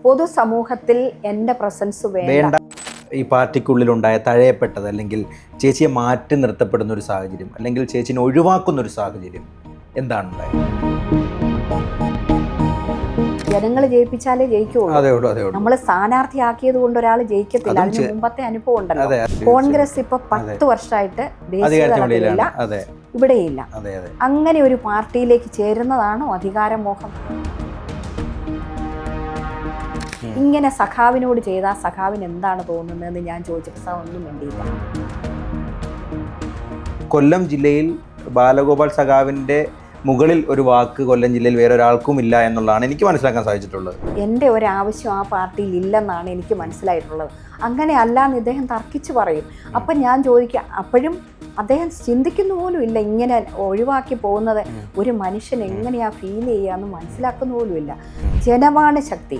പൊതുസമൂഹത്തിൽ എൻ്റെ പ്രസൻസ് വേണ്ട. ഈ പാർട്ടിക്കുള്ളിലുണ്ടായ തഴയപ്പെട്ടത് അല്ലെങ്കിൽ ചേച്ചിയെ മാറ്റി നിർത്തപ്പെടുന്ന ഒരു സാഹചര്യം അല്ലെങ്കിൽ ചേച്ചിനെ ഒഴിവാക്കുന്ന ഒരു സാഹചര്യം എന്താണ് ഉണ്ടായത്? ജനങ്ങൾ ജയിപ്പിച്ചാലേ ജയിക്കുള്ളൂ. നമ്മൾ സ്ഥാനാർത്ഥിയാക്കിയത് കൊണ്ട് ഒരാൾ ജയിക്കത്തില്ല. അതിന് മുമ്പത്തെ അനുഭവം ഉണ്ടല്ലോ. കോൺഗ്രസ് ഇപ്പൊ 10 വർഷമായിട്ട് ദേശീയ തലത്തിലില്ല, ഇവിടെയില്ല. അങ്ങനെ ഒരു പാർട്ടിയിലേക്ക് ചേരുന്നതാണോ അധികാരമോഹം? ഇങ്ങനെ സഖാവിനോട് ചെയ്താൽ സഖാവിന് എന്താണ് തോന്നുന്നതെന്ന് ഞാൻ ചോദിച്ചപ്പോൾ ഒന്നും വേണ്ടിയില്ല. കൊല്ലം ജില്ലയിൽ ബാലഗോപാൽ സഖാവിൻ്റെ മുകളിൽ ഒരു വാക്ക് കൊല്ലം ജില്ലയിൽ വേറെ ഒരാൾക്കും ഇല്ല എന്നുള്ളതാണ് എനിക്ക് മനസ്സിലാക്കാൻ സാധിച്ചിട്ടുള്ളത്. എൻ്റെ ഒരാവശ്യം ആ പാർട്ടിയിൽ ഇല്ലെന്നാണ് എനിക്ക് മനസ്സിലായിട്ടുള്ളത്. അങ്ങനെ അല്ലാന്ന് ഇദ്ദേഹം തർക്കിച്ച് പറയും. അപ്പം ഞാൻ ചോദിക്കാം, അപ്പോഴും അദ്ദേഹം ചിന്തിക്കുന്ന പോലും ഇല്ല ഇങ്ങനെ ഒഴിവാക്കി പോകുന്നത് ഒരു മനുഷ്യൻ എങ്ങനെയാ ഫീൽ ചെയ്യാന്ന് മനസ്സിലാക്കുന്ന പോലും ഇല്ല. ജനമാണ് ശക്തി.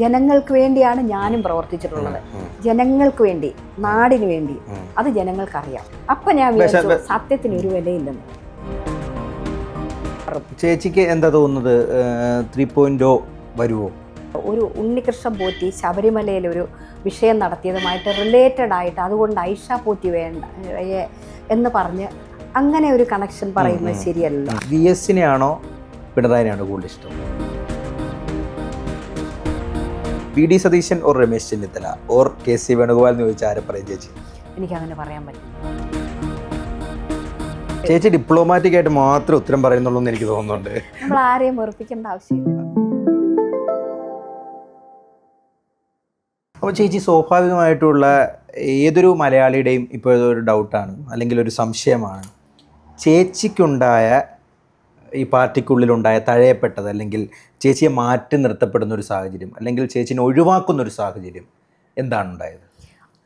ജനങ്ങൾക്ക് വേണ്ടിയാണ് ഞാനും പ്രവർത്തിച്ചിട്ടുള്ളത്. ജനങ്ങൾക്ക് വേണ്ടി, നാടിന് വേണ്ടി. അത് ജനങ്ങൾക്കറിയാം. അപ്പൊ ഞാൻ വിചാരിച്ചു സത്യത്തിന് ഒരു വിലയില്ലെന്ന്. ചേച്ചിക്ക് എന്താ തോന്നുന്നത്, 3.0 വരുമോ? ഒരു ഉണ്ണികൃഷ്ണൻ പോറ്റി ശബരിമലയിൽ ഒരു വിഷയം നടത്തിയതുമായിട്ട് റിലേറ്റഡ് ആയിട്ട് അതുകൊണ്ട് ഐഷ പോറ്റി വേണ്ട എന്ന് പറഞ്ഞ് അങ്ങനെ ഒരു കണക്ഷൻ പറയുന്നത് ശരിയല്ല. VS-നെയാണോ പിണറായിനെയാണോ കൂടുതൽ ഇഷ്ടം? PD Satheesan or Ramesh Chennithala or KC Venugopal എന്ന് ചോദിച്ചാൽ ആരെ പറയും ചേച്ചി? എനിക്കങ്ങനെ പറയാൻ പറ്റും. ചേച്ചി ഡിപ്ലോമാറ്റിക് ആയിട്ട് മാത്രം ഉത്തരം പറയുന്നുള്ളൂ എന്ന് എനിക്ക് തോന്നുന്നുണ്ട്. നമ്മൾ ആരെയും വെറുപ്പിക്കേണ്ട ആവശ്യമില്ല. അപ്പോൾ ചേച്ചി, സ്വാഭാവികമായിട്ടുള്ള ഏതൊരു മലയാളിയുടെയും ഇപ്പോൾ ഒരു ഡൗട്ടാണ് അല്ലെങ്കിൽ ഒരു സംശയമാണ്, ചേച്ചിക്കുണ്ടായ ഈ പാർട്ടിക്കുള്ളിലുണ്ടായ തഴയപ്പെട്ടത് അല്ലെങ്കിൽ ചേച്ചിയെ മാറ്റി നിർത്തപ്പെടുന്ന ഒരു സാഹചര്യം അല്ലെങ്കിൽ ചേച്ചിനെ ഒഴിവാക്കുന്ന ഒരു സാഹചര്യം എന്താണ് ഉണ്ടായത്?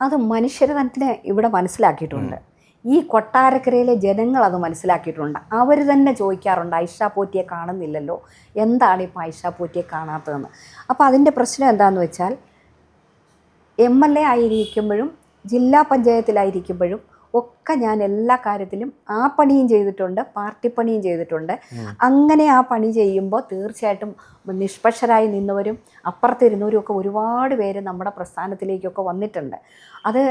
അത് മനുഷ്യർ തന്നെ ഇവിടെ മനസ്സിലാക്കിയിട്ടുണ്ട്. ഈ കൊട്ടാരക്കരയിലെ ജനങ്ങൾ അത് മനസ്സിലാക്കിയിട്ടുണ്ട്. അവർ തന്നെ ചോദിക്കാറുണ്ട്, ഐഷ പോറ്റിയെ കാണുന്നില്ലല്ലോ, എന്താണ് ഇപ്പോൾ ഐഷ പോറ്റിയെ കാണാത്തതെന്ന്. അപ്പോൾ അതിൻ്റെ പ്രശ്നം എന്താണെന്ന് വെച്ചാൽ, MLA ആയിരിക്കുമ്പോഴും ജില്ലാ പഞ്ചായത്തിലായിരിക്കുമ്പോഴും ഒക്കെ ഞാൻ എല്ലാ കാര്യത്തിലും ആ പണിയും ചെയ്തിട്ടുണ്ട്, പാർട്ടി പണിയും ചെയ്തിട്ടുണ്ട്. അങ്ങനെ ആ പണി ചെയ്യുമ്പോൾ തീർച്ചയായിട്ടും നിഷ്പക്ഷരായി നിന്നവരും അപ്പുറത്തിരുന്നവരും ഒക്കെ ഒരുപാട് പേര് നമ്മുടെ പ്രസ്ഥാനത്തിലേക്കൊക്കെ വന്നിട്ടുണ്ട്. അത്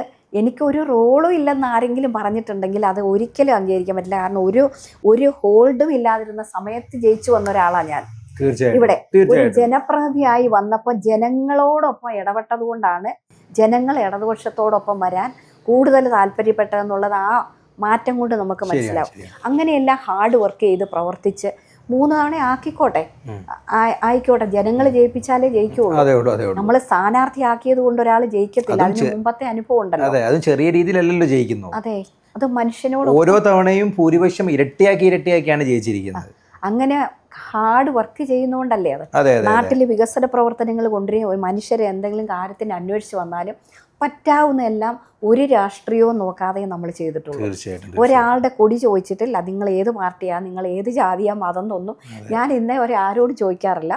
എനിക്കൊരു റോളും ഇല്ലെന്ന് ആരെങ്കിലും പറഞ്ഞിട്ടുണ്ടെങ്കിൽ അത് ഒരിക്കലും അംഗീകരിക്കാൻ പറ്റില്ല. കാരണം ഒരു ഹോൾഡും ഇല്ലാതിരുന്ന സമയത്ത് ജയിച്ചു വന്ന ഒരാളാണ് ഞാൻ. ഇവിടെ ഒരു ജനപ്രതിനിധിയായി വന്നപ്പോൾ ജനങ്ങളോടൊപ്പം ഇടപെട്ടത് കൊണ്ടാണ് ജനങ്ങൾ ഇടതുപക്ഷത്തോടൊപ്പം വരാൻ കൂടുതൽ താല്പര്യപ്പെട്ടതെന്നുള്ളത് ആ മാറ്റം കൊണ്ട് നമുക്ക് മനസ്സിലാവും. അങ്ങനെയെല്ലാം ഹാർഡ് വർക്ക് ചെയ്ത് പ്രവർത്തിച്ച് 3 തവണ ആയിക്കോട്ടെ, ജനങ്ങൾ ജയിപ്പിച്ചാലേ ജയിക്കുള്ളൂ. നമ്മൾ സ്ഥാനാർത്ഥിയാക്കിയത് കൊണ്ട് ഒരാൾ ജയിക്കത്തില്ല. അതിന് മുമ്പത്തെ അനുഭവം ഉണ്ടല്ലോ. അതും ചെറിയ രീതിയിലല്ലല്ലോ ജയിക്കുന്നു. അതെ, അത് മനുഷ്യനോട് ഓരോ തവണയും ഭൂരിപക്ഷം ഇരട്ടിയാക്കിയാണ് ജയിച്ചിരിക്കുന്നത്. അങ്ങനെ ഹാർഡ് വർക്ക് ചെയ്യുന്നതുകൊണ്ടല്ലേ അത്. നാട്ടിൽ വികസന പ്രവർത്തനങ്ങൾ കൊണ്ടുവരിക, മനുഷ്യരെ എന്തെങ്കിലും കാര്യത്തിന് അന്വേഷിച്ച് വന്നാലും പറ്റാവുന്ന എല്ലാം ഒരു രാഷ്ട്രീയവും നോക്കാതെ നമ്മൾ ചെയ്തിട്ടുള്ളൂ. ഒരാളുടെ കൊടി ചോദിച്ചിട്ടില്ല, നിങ്ങൾ ഏത് പാർട്ടിയാണ്, നിങ്ങൾ ഏത് ജാതിയാ, മതം എന്നൊന്നും ഞാൻ ഇന്നേ ആരോട് ചോദിക്കാറില്ല.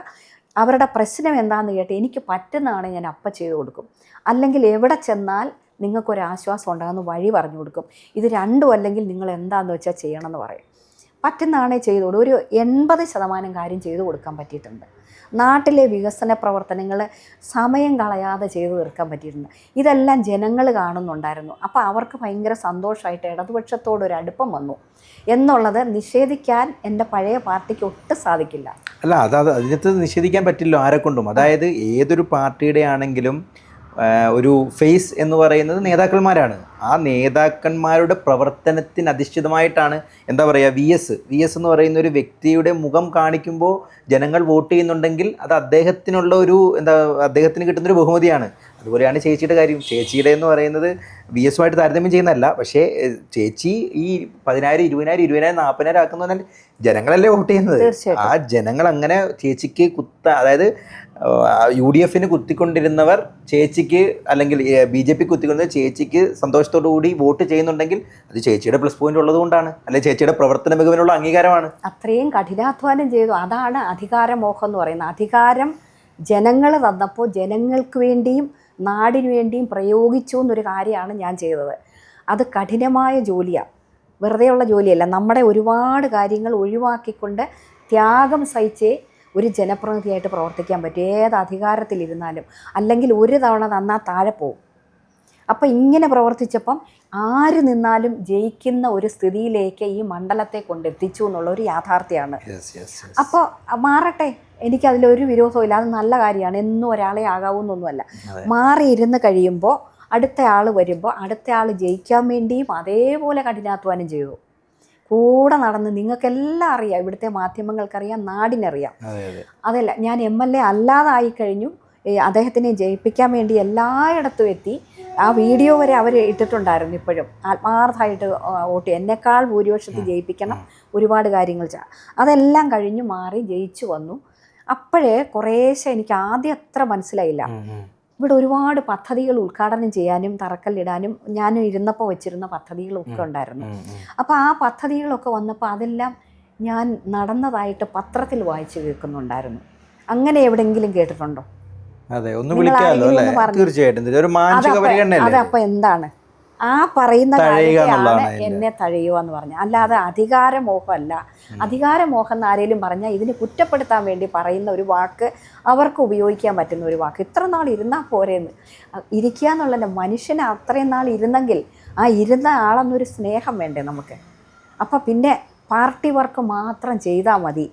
അവരുടെ പ്രശ്നം എന്താണെന്ന് കേട്ട് എനിക്ക് പറ്റുന്നതാണ് ഞാൻ അപ്പം ചെയ്തു കൊടുക്കും. അല്ലെങ്കിൽ എവിടെ ചെന്നാൽ നിങ്ങൾക്കൊരാശ്വാസം ഉണ്ടാകുന്ന വഴി പറഞ്ഞു കൊടുക്കും. ഇത് രണ്ടും അല്ലെങ്കിൽ നിങ്ങൾ എന്താണെന്ന് വെച്ചാൽ ചെയ്യണമെന്ന് പറയും. പറ്റുന്നതാണേ ചെയ്തു കൊടുക്കും. ഒരു 80% കാര്യം ചെയ്തു കൊടുക്കാൻ പറ്റിയിട്ടുണ്ട്. നാട്ടിലെ വികസന പ്രവർത്തനങ്ങൾ സമയം കളയാതെ ചെയ്തു തീർക്കാൻ പറ്റിയിട്ടുണ്ട്. ഇതെല്ലാം ജനങ്ങൾ കാണുന്നുണ്ടായിരുന്നു. അപ്പോൾ അവർക്ക് ഭയങ്കര സന്തോഷമായിട്ട് ഇടതുപക്ഷത്തോടൊരു അടുപ്പം വന്നു എന്നുള്ളത് നിഷേധിക്കാൻ എൻ്റെ പഴയ പാർട്ടിക്ക് ഒട്ടും സാധിക്കില്ല. അല്ല, അതിനകത്ത് നിഷേധിക്കാൻ പറ്റില്ല ആരെക്കൊണ്ടും. അതായത് ഏതൊരു പാർട്ടിയുടെ ആണെങ്കിലും ഒരു ഫേസ് എന്ന് പറയുന്നത് നേതാക്കന്മാരാണ്. ആ നേതാക്കന്മാരുടെ പ്രവർത്തനത്തിന് അധിഷ്ഠിതമായിട്ടാണ് എന്താ പറയുക, VS എന്ന് പറയുന്ന ഒരു വ്യക്തിയുടെ മുഖം കാണിക്കുമ്പോൾ ജനങ്ങൾ വോട്ട് ചെയ്യുന്നുണ്ടെങ്കിൽ അത് അദ്ദേഹത്തിനുള്ള ഒരു അദ്ദേഹത്തിന് കിട്ടുന്നൊരു ബഹുമതിയാണ്. അതുപോലെയാണ് ചേച്ചിയുടെ കാര്യം. ചേച്ചിയുടെ എന്ന് പറയുന്നത് VS-ഉമായിട്ട് താരതമ്യം ചെയ്യുന്നതല്ല. പക്ഷേ ചേച്ചി ഈ 10,000, 20,000, 20,000, 40,000 ആക്കുന്ന പറഞ്ഞാൽ ജനങ്ങളല്ലേ വോട്ട് ചെയ്യുന്നത്. ആ ജനങ്ങൾ അങ്ങനെ ചേച്ചിക്ക് അതായത് UDF-ന് കുത്തിക്കൊണ്ടിരുന്നവർ ചേച്ചിക്ക് അല്ലെങ്കിൽ BJP കുത്തിക്കൊണ്ടിരുന്ന ചേച്ചിക്ക് സന്തോഷത്തോടു കൂടി വോട്ട് ചെയ്യുന്നുണ്ടെങ്കിൽ അത് ചേച്ചിയുടെ പ്ലസ് പോയിന്റ് ഉള്ളത് കൊണ്ടാണ്, അല്ലെങ്കിൽ ചേച്ചിയുടെ പ്രവർത്തന മികവിനുള്ള അംഗീകാരമാണ്. അത്രയും കഠിനാധ്വാനം ചെയ്തു. അതാണ് അധികാരമോഹം എന്ന് പറയുന്നത്. അധികാരം ജനങ്ങൾ തന്നപ്പോൾ ജനങ്ങൾക്ക് വേണ്ടിയും നാടിനു വേണ്ടിയും പ്രയോഗിച്ചു എന്നൊരു കാര്യമാണ് ഞാൻ ചെയ്തത്. അത് കഠിനമായ ജോലിയാണ്, വെറുതെയുള്ള ജോലിയല്ല. നമ്മുടെ ഒരുപാട് കാര്യങ്ങൾ ഒഴിവാക്കിക്കൊണ്ട് ത്യാഗം സഹിച്ചേ ഒരു ജനപ്രതിനിധിയായിട്ട് പ്രവർത്തിക്കാൻ പറ്റും, ഏത് അധികാരത്തിലിരുന്നാലും. അല്ലെങ്കിൽ ഒരു തവണ തന്നാൽ താഴെ പോവും. അപ്പം ഇങ്ങനെ പ്രവർത്തിച്ചപ്പം ആര് നിന്നാലും ജയിക്കുന്ന ഒരു സ്ഥിതിയിലേക്ക് ഈ മണ്ഡലത്തെ കൊണ്ടെത്തിച്ചു എന്നുള്ള ഒരു യാഥാർത്ഥ്യമാണ്. അപ്പോൾ മാറട്ടെ, എനിക്കതിലൊരു വിരോധവും ഇല്ല, അത് നല്ല കാര്യമാണ്. എന്നും ഒരാളെ ആകാവുന്നൊന്നുമല്ല. മാറിയിരുന്ന് കഴിയുമ്പോൾ അടുത്ത ആൾ വരുമ്പോൾ അടുത്ത ആൾ ജയിക്കാൻ വേണ്ടിയും അതേപോലെ കഠിനാധ്വാനം ചെയ്തു, കൂടെ നടന്ന്. നിങ്ങൾക്കെല്ലാം അറിയാം, ഇവിടുത്തെ മാധ്യമങ്ങൾക്കറിയാം, നാടിനറിയാം. അതല്ല, ഞാൻ MLA അല്ലാതായി കഴിഞ്ഞു, അദ്ദേഹത്തിനെ ജയിപ്പിക്കാൻ വേണ്ടി എല്ലായിടത്തും എത്തി. ആ വീഡിയോ വരെ അവർ ഇട്ടിട്ടുണ്ടായിരുന്നു. ഇപ്പോഴും ആത്മാർത്ഥമായിട്ട് വോട്ട്, എന്നെക്കാൾ ഭൂരിപക്ഷത്തിൽ ജയിപ്പിക്കണം, ഒരുപാട് കാര്യങ്ങൾ അതെല്ലാം കഴിഞ്ഞു മാറി ജയിച്ചു വന്നു. അപ്പോഴേ കുറേശ്ശെ എനിക്ക് ആദ്യം അത്ര മനസ്സിലായില്ല. ഇവിടെ ഒരുപാട് പദ്ധതികൾ ഉദ്ഘാടനം ചെയ്യാനും തറക്കല്ലിടാനും ഞാൻ ഇരുന്നപ്പോൾ വെച്ചിരുന്ന പദ്ധതികളൊക്കെ ഉണ്ടായിരുന്നു. അപ്പോൾ ആ പദ്ധതികളൊക്കെ വന്നപ്പോൾ അതെല്ലാം ഞാൻ നടന്നതായിട്ട് പത്രത്തിൽ വായിച്ച് കേൾക്കുന്നുണ്ടായിരുന്നു. അങ്ങനെ എവിടെയെങ്കിലും കേട്ടിട്ടുണ്ടോ? അതെ, ഒന്ന് വിളിക്കാമല്ലോ അല്ലേ? തീർച്ചയായിട്ടും ഒരു മാനസിക പരിഗണന. അതപ്പോൾ എന്താണ് ആ പറയുന്ന കാര്യമാണ് എന്നെ തഴയുക എന്ന് പറഞ്ഞാൽ, അല്ലാതെ അധികാരമോഹമല്ല. അധികാരമോഹം എന്ന് ആരെങ്കിലും പറഞ്ഞാൽ ഇതിന് കുറ്റപ്പെടുത്താൻ വേണ്ടി പറയുന്ന ഒരു വാക്ക്, അവർക്ക് ഉപയോഗിക്കാൻ പറ്റുന്ന ഒരു വാക്ക്. ഇത്ര നാൾ ഇരുന്നാൽ പോരെന്ന്. ഇരിക്കുക എന്നുള്ളതല്ല, മനുഷ്യന് അത്രയും നാൾ ഇരുന്നെങ്കിൽ ആ ഇരുന്ന ആളെന്നൊരു സ്നേഹം വേണ്ടേ നമുക്ക്? അപ്പം പിന്നെ പാർട്ടി വർക്ക് മാത്രം ചെയ്താൽ മതി,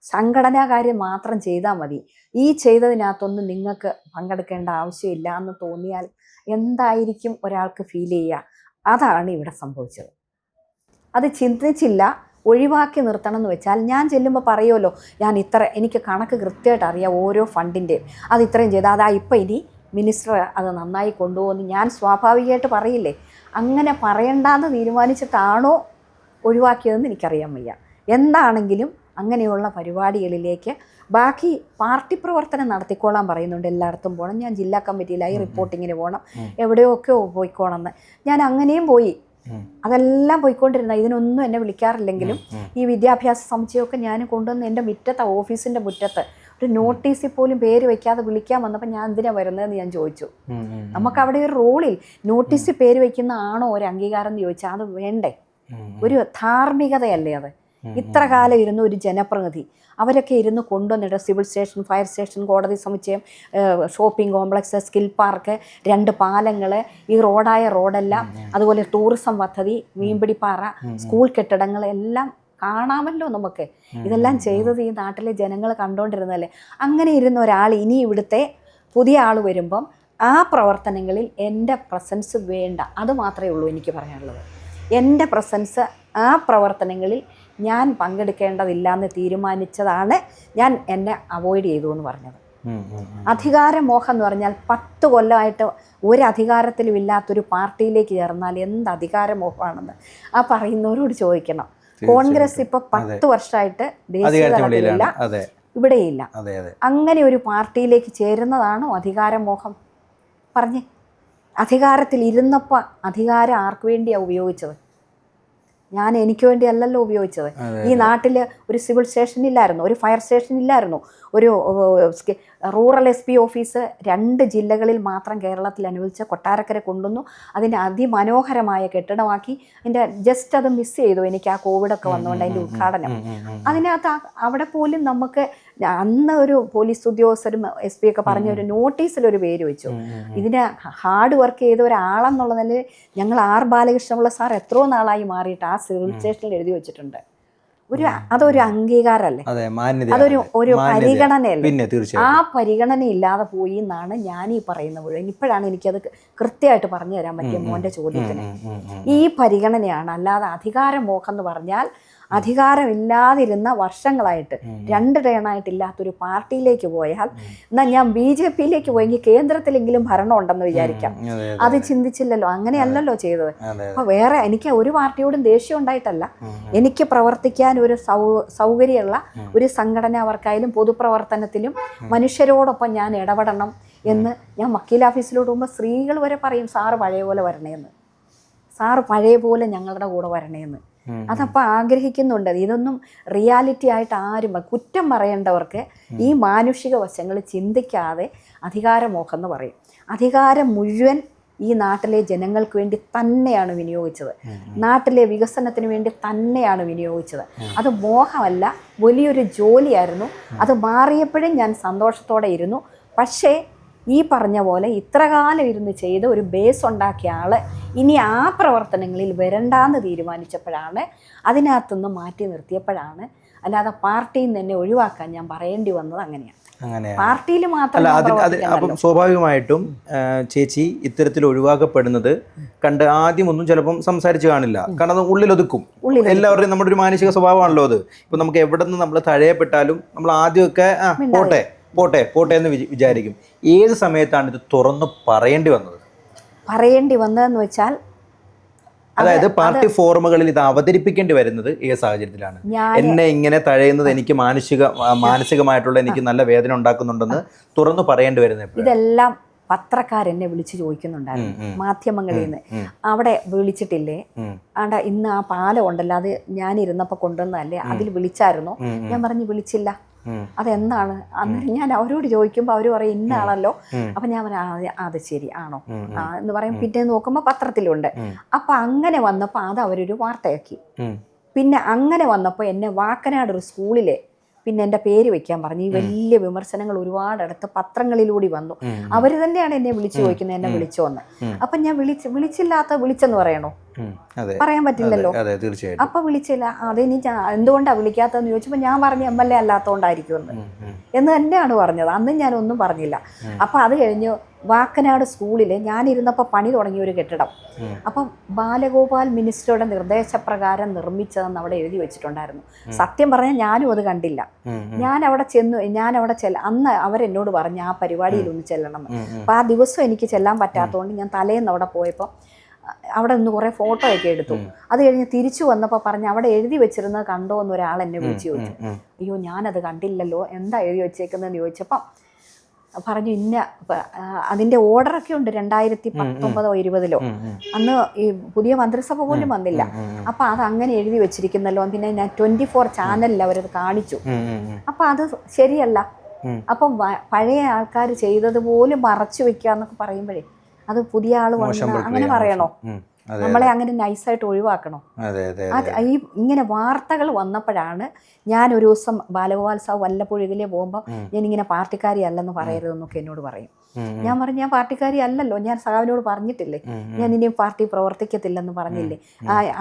സംഘടനാ കാര്യം മാത്രം ചെയ്താൽ മതി, ഈ ചെയ്തതിനകത്തൊന്നും നിങ്ങൾക്ക് പങ്കെടുക്കേണ്ട ആവശ്യമില്ല എന്ന് തോന്നിയാൽ എന്തായിരിക്കും ഒരാൾക്ക് ഫീൽ ചെയ്യുക? അതാണ് ഇവിടെ സംഭവിച്ചത്. അത് ചിന്തിച്ചില്ല, ഒഴിവാക്കി നിർത്തണം എന്ന് വെച്ചാൽ, ഞാൻ ചെല്ലുമ്പോൾ പറയുമല്ലോ, ഞാൻ ഇത്ര, എനിക്ക് കണക്ക് കൃത്യമായിട്ട് അറിയാം ഓരോ ഫണ്ടിൻ്റെയും, അത് ഇത്രയും ചെയ്താൽ അതാ ഇപ്പം ഇനി മിനിസ്റ്റർ അത് നന്നായി കൊണ്ടുപോകുന്നു ഞാൻ സ്വാഭാവികമായിട്ട് പറയില്ലേ? അങ്ങനെ പറയണ്ടെന്ന് തീരുമാനിച്ചിട്ടാണോ ഒഴിവാക്കിയതെന്ന് എനിക്കറിയാൻ വയ്യ. എന്താണെങ്കിലും അങ്ങനെയുള്ള പരിപാടികളിലേക്ക് ബാക്കി പാർട്ടി പ്രവർത്തനം നടത്തിക്കോളാൻ പറയുന്നുണ്ട്. എല്ലായിടത്തും പോകണം, ഞാൻ ജില്ലാ കമ്മിറ്റിയിലായി, റിപ്പോർട്ടിങ്ങിന് പോകണം, എവിടെയൊക്കെ പോയിക്കോണമെന്ന്. ഞാൻ അങ്ങനെയും പോയി, അതെല്ലാം പോയിക്കൊണ്ടിരുന്ന. ഇതിനൊന്നും എന്നെ വിളിക്കാറില്ലെങ്കിലും ഈ വിദ്യാഭ്യാസ സമുച്ചയമൊക്കെ ഞാൻ കൊണ്ടുവന്ന് എൻ്റെ മുറ്റത്ത്, ഓഫീസിൻ്റെ മുറ്റത്ത് ഒരു നോട്ടീസിൽ പോലും പേര് വയ്ക്കാതെ വിളിക്കാൻ വന്നപ്പോൾ ഞാൻ എന്തിനാണ് വരുന്നതെന്ന് ഞാൻ ചോദിച്ചു. നമുക്കവിടെ ഒരു റോളിൽ നോട്ടീസിൽ പേര് വയ്ക്കുന്ന ആണോ ഒരു അംഗീകാരം എന്ന് ചോദിച്ചാൽ അത് വേണ്ടേ? ഒരു ധാർമ്മികതയല്ലേ അത്? ഇത്ര കാലം ഇരുന്ന് ഒരു ജനപ്രതിനിധി, അവരൊക്കെ ഇരുന്ന് കൊണ്ടുവന്നിട്ട് സിവിൽ സ്റ്റേഷൻ, ഫയർ സ്റ്റേഷൻ, കോടതി സമുച്ചയം, ഷോപ്പിംഗ് കോംപ്ലക്സ്, സ്കിൽ പാർക്ക്, 2 പാലങ്ങൾ, ഈ റോഡെല്ലാം, അതുപോലെ ടൂറിസം പദ്ധതി, മീൻപിടിപ്പാറ, സ്കൂൾ കെട്ടിടങ്ങൾ എല്ലാം കാണാമല്ലോ നമുക്ക്. ഇതെല്ലാം ചെയ്തത് ഈ നാട്ടിലെ ജനങ്ങൾ കണ്ടുകൊണ്ടിരുന്നതല്ലേ. അങ്ങനെ ഇരുന്ന ഒരാൾ ഇനി ഇവിടുത്തെ പുതിയ ആൾ വരുമ്പം ആ പ്രവർത്തനങ്ങളിൽ എൻ്റെ പ്രസൻസ് വേണ്ട. അത് മാത്രമേ ഉള്ളൂ എനിക്ക് പറയാനുള്ളത്. എൻ്റെ പ്രസൻസ് ആ പ്രവർത്തനങ്ങളിൽ ഞാൻ പങ്കെടുക്കേണ്ടതില്ല എന്ന് തീരുമാനിച്ചതാണ് ഞാൻ എന്നെ അവോയ്ഡ് ചെയ്തു എന്ന് പറഞ്ഞത്. അധികാരമോഹം എന്ന് പറഞ്ഞാൽ 10 കൊല്ലമായിട്ട് ഒരു അധികാരത്തിലും ഇല്ലാത്തൊരു പാർട്ടിയിലേക്ക് ചേർന്നാൽ എന്ത് അധികാരമോഹമാണെന്ന് ആ പറയുന്നവരോട് ചോദിക്കണം. കോൺഗ്രസ് ഇപ്പോൾ 10 വർഷമായിട്ട് ദേശീയ തലത്തിലില്ല, ഇവിടെയില്ല. അങ്ങനെ ഒരു പാർട്ടിയിലേക്ക് ചേരുന്നതാണോ അധികാരമോഹം? പറഞ്ഞേ. അധികാരത്തിൽ ഇരുന്നപ്പോൾ അധികാരം ആർക്ക് വേണ്ടിയാണ് ഉപയോഗിച്ചത്? ഞാൻ എനിക്ക് വേണ്ടി അല്ലല്ലോ ഉപയോഗിച്ചത്. ഈ നാട്ടിൽ ഒരു സിവിൽ സ്റ്റേഷൻ ഇല്ലായിരുന്നു, ഒരു ഫയർ സ്റ്റേഷൻ ഇല്ലായിരുന്നു, ഒരു റൂറൽ SP ഓഫീസ് 2 ജില്ലകളിൽ മാത്രം കേരളത്തിൽ അനുവദിച്ച കൊട്ടാരക്കര കൊണ്ടുവന്നു. അതിൻ്റെ അതിമനോഹരമായ കെട്ടിടമാക്കി. അതിൻ്റെ ജസ്റ്റ് അത് മിസ് ചെയ്തു എനിക്ക്, ആ കോവിഡൊക്കെ വന്നുകൊണ്ട് അതിൻ്റെ ഉദ്ഘാടനം. അതിനകത്ത് അവിടെ പോലും നമുക്ക് അന്ന് ഒരു പോലീസ് ഉദ്യോഗസ്ഥരും SP ഒക്കെ പറഞ്ഞ ഒരു നോട്ടീസിലൊരു പേര് വെച്ചു. ഇതിന് ഹാർഡ് വർക്ക് ചെയ്ത ഒരാളെന്നുള്ള നിലയിൽ ഞങ്ങൾ R ബാലകൃഷ്ണപിള്ള സാർ എത്രയോ നാളായി മാറിയിട്ട് ആ സിവിൽ സ്റ്റേഷനിൽ എഴുതി വെച്ചിട്ടുണ്ട്. അതൊരു അംഗീകാരമല്ലേ? അതൊരു പരിഗണനയല്ലേ? ആ പരിഗണന ഇല്ലാതെ പോയി എന്നാണ് ഞാൻ ഈ പറയുന്ന മുഴുവൻ. ഇപ്പോഴാണ് എനിക്കത് കൃത്യമായിട്ട് പറഞ്ഞു തരാൻ പറ്റിയ മോൻ്റെ ചോദ്യത്തിന്. ഈ പരിഗണനയാണ്. അല്ലാതെ അധികാരമോഹം എന്ന് പറഞ്ഞാൽ അധികാരമില്ലാതിരുന്ന വർഷങ്ങളായിട്ട് 2 ടേണായിട്ടില്ലാത്തൊരു പാർട്ടിയിലേക്ക് പോയാൽ, എന്നാൽ ഞാൻ BJPയിലേക്ക് പോയെങ്കിൽ കേന്ദ്രത്തിലെങ്കിലും ഭരണം ഉണ്ടെന്ന് വിചാരിക്കാം. അത് ചിന്തിച്ചില്ലല്ലോ, അങ്ങനെയല്ലല്ലോ ചെയ്തത്. അപ്പോൾ വേറെ എനിക്ക് ഒരു പാർട്ടിയോടും ദേഷ്യം ഉണ്ടായിട്ടല്ല, എനിക്ക് പ്രവർത്തിക്കാൻ ഒരു സൗകര്യമുള്ള ഒരു സംഘടനാ വർക്കായാലും പൊതുപ്രവർത്തനത്തിലും മനുഷ്യരോടൊപ്പം ഞാൻ ഇടപെടണം എന്ന് ഞാൻ വക്കീൽ ഓഫീസിലോട്ട് പോകുമ്പോൾ സ്ത്രീകൾ വരെ പറയും, സാറ് പഴയ പോലെ വരണേന്ന്, സാറ് പഴയ പോലെ ഞങ്ങളുടെ കൂടെ വരണേന്ന്. അതപ്പോൾ ആഗ്രഹിക്കുന്നുണ്ട്. ഇതൊന്നും റിയാലിറ്റി ആയിട്ട് ആരും കുറ്റം പറയേണ്ടവർക്ക് ഈ മാനുഷിക വശങ്ങൾ ചിന്തിക്കാതെ അധികാരമോഹം എന്ന് പറയും. അധികാരം മുഴുവൻ ഈ നാട്ടിലെ ജനങ്ങൾക്ക് വേണ്ടി തന്നെയാണ് വിനിയോഗിച്ചത്, നാട്ടിലെ വികസനത്തിന് വേണ്ടി തന്നെയാണ് വിനിയോഗിച്ചത്. അത് മോഹമല്ല, വലിയൊരു ജോലിയായിരുന്നു. അത് മാറിയപ്പോഴും ഞാൻ സന്തോഷത്തോടെ ഇരുന്നു. പക്ഷേ ഈ പറഞ്ഞ പോലെ ഇത്രകാലം ഇരുന്ന് ചെയ്ത് ഒരു ബേസ് ഉണ്ടാക്കിയ ആൾ ഇനി ആ പ്രവർത്തനങ്ങളിൽ വരണ്ടാന്ന് തീരുമാനിച്ചപ്പോഴാണ്, അതിനകത്തുനിന്ന് മാറ്റി നിർത്തിയപ്പോഴാണ്. അല്ലാതെ പാർട്ടിയിൽ നിന്ന് തന്നെ ഒഴിവാക്കാൻ ഞാൻ പറയേണ്ടി വന്നത് അങ്ങനെയാണ്. പാർട്ടിയിൽ മാത്രം. അപ്പം സ്വാഭാവികമായിട്ടും ചേച്ചി ഇത്തരത്തിൽ ഒഴിവാക്കപ്പെടുന്നത് കണ്ട് ആദ്യം ഒന്നും ചിലപ്പം സംസാരിച്ച് കാണില്ല, കാരണം അത് ഉള്ളിലൊതുക്കും. എല്ലാവരുടെയും നമ്മുടെ ഒരു മാനസിക സ്വഭാവമാണല്ലോ അത്. ഇപ്പം നമുക്ക് എവിടെ നിന്ന് നമ്മൾ തഴയപ്പെട്ടാലും നമ്മൾ ആദ്യമൊക്കെ പോട്ടെ പോട്ടെ പോട്ടെ എന്ന് വിചാരിക്കും. ഏത് സമയത്താണ് ഇത് തുറന്ന് പറയേണ്ടി വന്നതെന്ന് വെച്ചാൽ, അതായത് പാർട്ടി ഫോറമുകളിൽ ഇത് അവതരിപ്പിക്കേണ്ടി വരുന്നത് ഏത് സാഹചര്യത്തിലാണ്? എന്നെ ഇങ്ങനെ തഴയുന്നത് എനിക്ക് മാനസികമായിട്ടുള്ള എനിക്ക് നല്ല വേദന ഉണ്ടാക്കുന്നുണ്ടെന്ന് തുറന്നു പറയേണ്ടി വരുന്നത്? ഇതെല്ലാം പത്രക്കാരെന്നെ വിളിച്ചു ചോദിക്കുന്നുണ്ടായിരുന്നു, മാധ്യമങ്ങളിൽ നിന്ന്. അവിടെ വിളിച്ചിട്ടില്ലേ? ആണ്ട ഇന്ന് ആ പാലം ഉണ്ടല്ലോ, അത് ഞാനിരുന്നപ്പോൾ കൊണ്ടുവന്നതല്ലേ, അതിൽ വിളിച്ചായിരുന്നോ? ഞാൻ പറഞ്ഞു വിളിച്ചില്ല. അതെന്താണ്? അന്നേരം ഞാൻ അവരോട് ചോദിക്കുമ്പോൾ അവർ പറയും ഇന്ന ആളല്ലോ. അപ്പം ഞാൻ പറയാം അത് ശരി ആണോ എന്ന് പറയും. പിന്നെ നോക്കുമ്പോൾ പത്രത്തിലുണ്ട്. അപ്പം അങ്ങനെ വന്നപ്പോൾ അത് അവരൊരു വാർത്തയാക്കി. പിന്നെ അങ്ങനെ വന്നപ്പോൾ എന്നെ വാക്കനാട് ഒരു സ്കൂളിലെ പിന്നെ എൻ്റെ പേര് വെക്കാൻ പറഞ്ഞു. ഈ വലിയ വിമർശനങ്ങൾ ഒരുപാടടുത്ത് പത്രങ്ങളിലൂടെ വന്നു. അവർ തന്നെയാണ് എന്നെ വിളിച്ചു ചോദിക്കുന്നത്, എന്നെ വിളിച്ചോ എന്ന്. അപ്പം ഞാൻ വിളിച്ചെന്ന് പറയണോ? പറയാൻ പറ്റില്ലല്ലോ. അപ്പൊ വിളിച്ചില്ല. അതിനി എന്തുകൊണ്ടാണ് വിളിക്കാത്തതെന്ന് ചോദിച്ചപ്പോൾ ഞാൻ പറഞ്ഞു MLA അല്ലാത്തതുകൊണ്ടായിരിക്കും എന്ന് തന്നെയാണ് പറഞ്ഞത്. അന്നും ഞാനൊന്നും പറഞ്ഞില്ല. അപ്പം അത് കഴിഞ്ഞ് വാക്കനാട് സ്കൂളിൽ ഞാനിരുന്നപ്പോൾ പണി തുടങ്ങിയ ഒരു കെട്ടിടം, അപ്പം ബാലഗോപാൽ മിനിസ്റ്ററുടെ നിർദ്ദേശപ്രകാരം നിർമ്മിച്ചതെന്ന് അവിടെ എഴുതി വെച്ചിട്ടുണ്ടായിരുന്നു. സത്യം പറഞ്ഞാൽ ഞാനും അത് കണ്ടില്ല. ഞാൻ അവിടെ അന്ന് അവരെന്നോട് പറഞ്ഞു ആ പരിപാടിയിൽ ഒന്ന് ചെല്ലണം. അപ്പം ആ ദിവസം എനിക്ക് ചെല്ലാൻ പറ്റാത്തതുകൊണ്ട് ഞാൻ തലേന്ന് അവിടെ പോയപ്പോൾ അവിടെ നിന്ന് കുറേ ഫോട്ടോ ഒക്കെ എടുത്തു. അത് കഴിഞ്ഞ് തിരിച്ചു വന്നപ്പോൾ പറഞ്ഞ് അവിടെ എഴുതി വെച്ചിരുന്നത് കണ്ടോ എന്ന് ഒരാൾ എന്നെ വിളിച്ചു ചോദിച്ചു. അയ്യോ ഞാനത് കണ്ടില്ലല്ലോ, എന്താ എഴുതി വെച്ചേക്കുന്നതെന്ന് ചോദിച്ചപ്പം പറഞ്ഞു ഇന്ന അതിൻ്റെ ഓർഡറൊക്കെ ഉണ്ട് 2019 or 20. അന്ന് ഈ പുതിയ മന്ത്രിസഭ പോലും വന്നില്ല. അപ്പം അത് അങ്ങനെ എഴുതി വെച്ചിരിക്കുന്നല്ലോ. പിന്നെ ഞാൻ 24 ചാനലിൽ അവരത് കാണിച്ചു. അപ്പം അത് ശരിയല്ല. അപ്പം പഴയ ആൾക്കാർ ചെയ്തതുപോലും മറച്ചു വെക്കുക എന്നൊക്കെ പറയുമ്പോഴേ അത് പുതിയ ആൾ വന്ന അങ്ങനെ പറയണോ? നമ്മളെ അങ്ങനെ നൈസായിട്ട് ഒഴിവാക്കണോ? ഈ ഇങ്ങനെ വാർത്തകൾ വന്നപ്പോഴാണ് ഞാൻ ഒരു ദിവസം ബാലഗോപാൽ സാവ് വല്ലപ്പോഴും ഇതിലേ പോകുമ്പോൾ ഞാനിങ്ങനെ പാർട്ടിക്കാരി അല്ലെന്ന് പറയരുതെന്നൊക്കെ എന്നോട് പറയും. ഞാൻ പറഞ്ഞു ഞാൻ പാർട്ടിക്കാരി അല്ലല്ലോ, ഞാൻ സാവിനോട് പറഞ്ഞിട്ടില്ലേ ഞാൻ ഇനിയും പാർട്ടി പ്രവർത്തിക്കത്തില്ലെന്ന് പറഞ്ഞില്ലേ,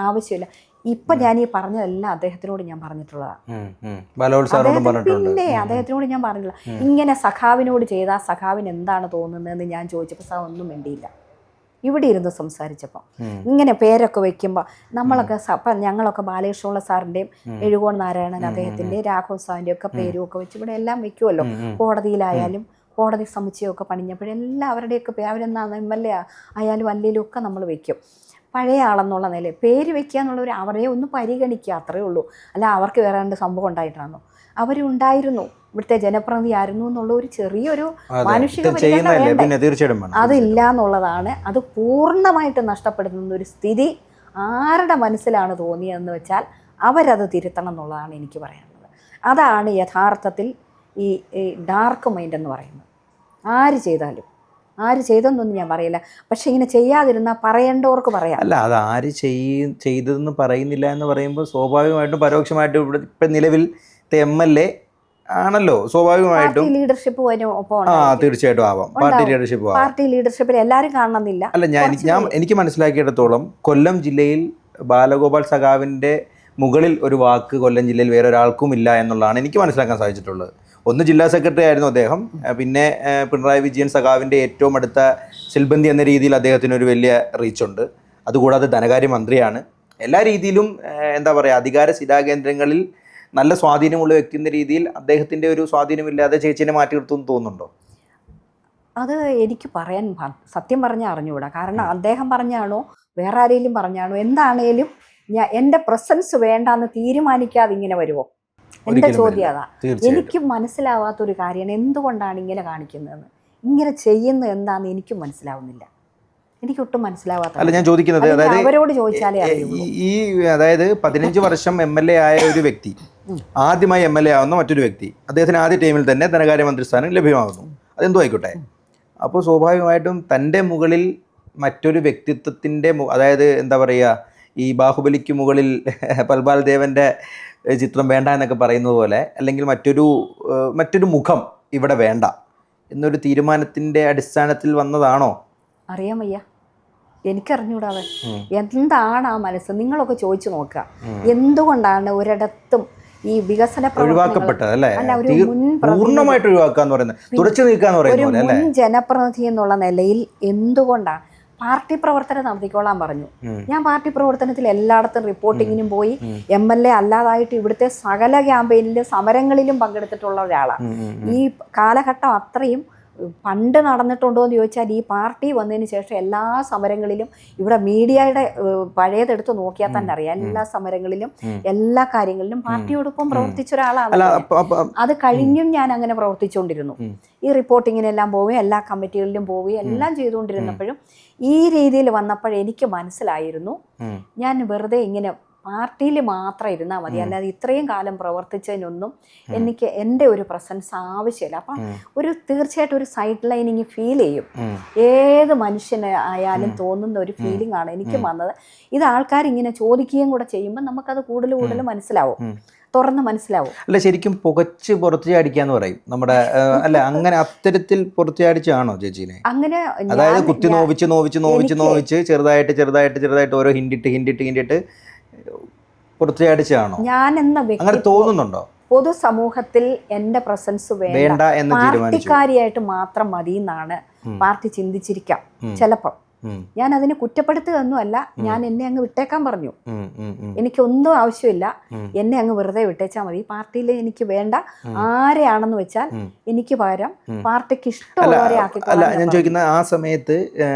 ആവശ്യമില്ല. ഇപ്പൊ ഞാൻ ഈ പറഞ്ഞതെല്ലാം അദ്ദേഹത്തിനോട് ഞാൻ പറഞ്ഞിട്ടുള്ളതാണ്. പിന്നെ അദ്ദേഹത്തിനോട് ഞാൻ പറഞ്ഞില്ല ഇങ്ങനെ സഖാവിനോട് ചെയ്താൽ സഖാവിന് എന്താണ് തോന്നുന്നതെന്ന് ഞാൻ ചോദിച്ചപ്പോൾ സാവ് ഒന്നും വേണ്ടിയില്ല. ഇവിടെ ഇരുന്ന് സംസാരിച്ചപ്പോൾ ഇങ്ങനെ പേരൊക്കെ വെക്കുമ്പോൾ നമ്മളൊക്കെ ഞങ്ങളൊക്കെ ബാലകൃഷ്ണപിള്ള സാറിൻ്റെയും എഴുകോൺ നാരായണൻ അദ്ദേഹത്തിൻ്റെയും രാഘവ് സാറിൻ്റെയും ഒക്കെ പേരും ഒക്കെ വെച്ച് ഇവിടെ എല്ലാം വെക്കുമല്ലോ. കോടതിയിലായാലും കോടതി സമുച്ചയമൊക്കെ പണിഞ്ഞപ്പോഴെല്ലാം അവരുടെയൊക്കെ അവരെന്താണ് MLA ആയാലും അല്ലെങ്കിലും ഒക്കെ നമ്മൾ വെക്കും. പഴയ ആളെന്നുള്ള നിലയിൽ പേര് വെക്കുക എന്നുള്ളവർ അവരെ ഒന്ന് പരിഗണിക്കുക, അത്രയേ ഉള്ളൂ. അല്ല അവർക്ക് വേറെ രണ്ട് സംഭവം ഉണ്ടായിട്ടാണോ? അവരുണ്ടായിരുന്നു, ഇവിടുത്തെ ജനപ്രതിനിധി ആയിരുന്നു എന്നുള്ള ഒരു ചെറിയൊരു മാനുഷിക പരിഗണന അതില്ല എന്നുള്ളതാണ്. അത് പൂർണ്ണമായിട്ട് നഷ്ടപ്പെടുന്ന ഒരു സ്ഥിതി ആരുടെ മനസ്സിലാണ് തോന്നിയതെന്ന് വെച്ചാൽ അവരത് തിരുത്തണം എന്നുള്ളതാണ് എനിക്ക് പറയാനുള്ളത്. അതാണ് യഥാർത്ഥത്തിൽ ഈ ഡാർക്ക് മൈൻഡ് എന്ന് പറയുന്നത്. ആര് ചെയ്തെന്നൊന്നും ഞാൻ പറയില്ല, പക്ഷെ ഇങ്ങനെ ചെയ്യാതിരുന്നാൽ പറയേണ്ടവർക്ക് പറയാം. അല്ല, അത് ആര് ചെയ്തതെന്ന് പറയുന്നില്ല എന്ന് പറയുമ്പോൾ സ്വാഭാവികമായിട്ടും പരോക്ഷമായിട്ടും ഇവിടെ ഇപ്പം നിലവിൽ MLA ആണല്ലോ, സ്വാഭാവികമായിട്ടും ലീഡർഷിപ്പ് തീർച്ചയായിട്ടും ആവാം. പാർട്ടി ലീഡർഷിപ്പിൽ എല്ലാവരും കാണണമെന്നില്ല. അല്ല, എനിക്ക് മനസ്സിലാക്കിയിടത്തോളം കൊല്ലം ജില്ലയിൽ ബാലഗോപാൽ സഖാവിൻ്റെ മുകളിൽ ഒരു വാക്ക് കൊല്ലം ജില്ലയിൽ വേറെ ഒരാൾക്കും ഇല്ല എന്നുള്ളതാണ് എനിക്ക് മനസ്സിലാക്കാൻ സാധിച്ചിട്ടുള്ളത്. ഒന്ന് ജില്ലാ സെക്രട്ടറി ആയിരുന്നു അദ്ദേഹം, പിന്നെ പിണറായി വിജയൻ സഖാവിൻ്റെ ഏറ്റവും അടുത്ത സിൽബന്തി എന്ന രീതിയിൽ അദ്ദേഹത്തിനൊരു വലിയ റീച്ചുണ്ട്. അതുകൂടാതെ ധനകാര്യമന്ത്രിയാണ്. എല്ലാ രീതിയിലും എന്താ പറയുക, അധികാര സ്ഥിരാകേന്ദ്രങ്ങളിൽ നല്ല സ്വാധീനമുള്ള വ്യക്തി എന്ന രീതിയിൽ അദ്ദേഹത്തിൻ്റെ ഒരു സ്വാധീനമില്ലാതെ ചേച്ചീനെ മാറ്റി നിർത്തുമെന്ന് തോന്നുന്നുണ്ടോ? അത് എനിക്ക് പറയാൻ സത്യം പറഞ്ഞാൽ അറിഞ്ഞുകൂടാ. കാരണം അദ്ദേഹം പറഞ്ഞാണോ വേറെ ആരെങ്കിലും പറഞ്ഞാണോ എന്താണേലും എൻ്റെ പ്രസൻസ് വേണ്ടാന്ന് തീരുമാനിക്കാതെ ഇങ്ങനെ വരുമോ? എൻ്റെ ചോദ്യം അതാ. എനിക്ക് മനസ്സിലാവാത്തൊരു കാര്യമാണ് എന്തുകൊണ്ടാണ് ഇങ്ങനെ കാണിക്കുന്നതെന്ന്. ഇങ്ങനെ ചെയ്യുന്നത് എന്താണെന്ന് എനിക്കും മനസ്സിലാവുന്നില്ല, എനിക്കൊട്ടും മനസ്സിലാവാത്ത. അല്ല, ഞാൻ ചോദിക്കുന്നത് അതായത് അവരോട് ചോദിച്ചാലേ അതായത് 15 വർഷം MLA ആയ ഒരു വ്യക്തി, ആദ്യമായി MLA ആവുന്ന മറ്റൊരു വ്യക്തി, അദ്ദേഹത്തിന് ആദ്യ ടൈമിൽ തന്നെ ധനകാര്യമന്ത്രി സ്ഥാനം ലഭ്യമാകുന്നു, അതെന്തോ ആയിക്കോട്ടെ. അപ്പോൾ സ്വാഭാവികമായിട്ടും തൻ്റെ മുകളിൽ മറ്റൊരു വ്യക്തിത്വത്തിൻ്റെ അതായത് എന്താ പറയുക, ഈ ബാഹുബലിക്ക് മുകളിൽ പൽബാൽ ദേവൻ്റെ ചിത്രം വേണ്ട എന്നൊക്കെ പറയുന്നത് പോലെ, അല്ലെങ്കിൽ മറ്റൊരു മുഖം ഇവിടെ വേണ്ട എന്നൊരു തീരുമാനത്തിൻ്റെ അടിസ്ഥാനത്തിൽ വന്നതാണോ? അറിയാൻ വയ്യ, എനിക്കറിഞ്ഞൂടാവൻ എന്താണ് ആ മനസ്സ്. നിങ്ങളൊക്കെ ചോദിച്ചു നോക്കുക, എന്തുകൊണ്ടാണ് ഒരിടത്തും ഈ വികസന ഒഴിവാക്കപ്പെട്ടത് അല്ലേ? അല്ല, ഒരു പൂർണ്ണമായിട്ട് ഒഴിവാക്കാന്ന് പറയുന്നത്, തുടച്ചു നീക്കാന്ന് പറയുന്നത് ഒരു മുൻ ജനപ്രതിനിധി എന്നുള്ള നിലയിൽ എന്തുകൊണ്ടാണ് പാർട്ടി പ്രവർത്തനം നടത്തിക്കോളാൻ പറഞ്ഞു. ഞാൻ പാർട്ടി പ്രവർത്തനത്തിൽ എല്ലായിടത്തും റിപ്പോർട്ടിങ്ങിനും പോയി, MLA അല്ലാതായിട്ട് ഇവിടുത്തെ സകല ക്യാമ്പയിനിലും സമരങ്ങളിലും പങ്കെടുത്തിട്ടുള്ള ഒരാളാണ്. ഈ കാലഘട്ടം അത്രയും പണ്ട് നടന്നിട്ടുണ്ടോ എന്ന് ചോദിച്ചാൽ, ഈ പാർട്ടി വന്നതിന് ശേഷം എല്ലാ സമരങ്ങളിലും ഇവിടെ മീഡിയയുടെ പഴയതെടുത്ത് നോക്കിയാൽ തന്നെ അറിയാം, എല്ലാ സമരങ്ങളിലും എല്ലാ കാര്യങ്ങളിലും പാർട്ടിയോടൊപ്പം പ്രവർത്തിച്ച ഒരാളാണ്. അത് കഴിഞ്ഞും ഞാൻ അങ്ങനെ പ്രവർത്തിച്ചുകൊണ്ടിരുന്നു. ഈ റിപ്പോർട്ടിങ്ങിനെല്ലാം പോവുകയും എല്ലാ കമ്മിറ്റികളിലും പോവുകയും എല്ലാം ചെയ്തുകൊണ്ടിരുന്നപ്പോഴും ഈ രീതിയിൽ വന്നപ്പോൾ എനിക്ക് മനസ്സിലായിരുന്നു, ഞാൻ വെറുതെ ഇങ്ങനെ പാർട്ടിയിൽ മാത്രം ഇരുന്നാൽ മതി, അല്ലാതെ ഇത്രയും കാലം പ്രവർത്തിച്ചതിനൊന്നും എനിക്ക് എൻ്റെ ഒരു പ്രസൻസ് ആവശ്യമില്ല. അപ്പം തീർച്ചയായിട്ടും ഒരു സൈഡ് ലൈനിങ് ഫീൽ ചെയ്യും. ഏത് മനുഷ്യനായാലും തോന്നുന്ന ഒരു ഫീലിംഗ് ആണ് എനിക്ക് വന്നത്. ഇത് ആൾക്കാർ ഇങ്ങനെ ചോദിക്കുകയും കൂടെ ചെയ്യുമ്പോൾ നമുക്കത് കൂടുതൽ മനസ്സിലാവും, തുറന്ന് മനസ്സിലാവും. അല്ല, ശരിക്കും പുകച്ച് പുറത്തു ചാടിക്കാന്ന് പറയും നമ്മുടെ, അല്ല അങ്ങനെ അത്തരത്തിൽ പുറത്തു ചാടിച്ചാണോ ചേച്ചീനെ? അങ്ങനെ അതായത് കുത്തി നോവിച്ച് ചെറുതായിട്ട് ഓരോ ഹിൻഡിട്ട് പുറത്തു ചാടിച്ചാണോ? ഞാൻ എന്ന അങ്ങനെ തോന്നുന്നുണ്ടോ? പൊതുസമൂഹത്തിൽ എൻ്റെ പ്രസൻസ് വേണ്ട, പാർട്ടിക്കാരിയായിട്ട് മാത്രം മതി എന്നാണ് പാർട്ടി ചിന്തിച്ചിരിക്കാം ചിലപ്പം. ഞാൻ അതിനെ കുറ്റപ്പെടുത്തുകയൊന്നുമല്ല, ഞാൻ എന്നെ അങ്ങ് വിട്ടേക്കാൻ പറഞ്ഞു. എനിക്കൊന്നും ആവശ്യമില്ല, എന്നെ അങ്ങ് വെറുതെ വിട്ടേച്ചാൽ മതി. പാർട്ടിയിൽ എനിക്ക് വേണ്ട ആരെയാണെന്ന് വെച്ചാൽ എനിക്ക് പകരം പാർട്ടിക്ക് ഇഷ്ടമുള്ളവരെ ആക്കി. അല്ല, ഞാൻ ചോദിക്കുന്ന ആ സമയത്ത്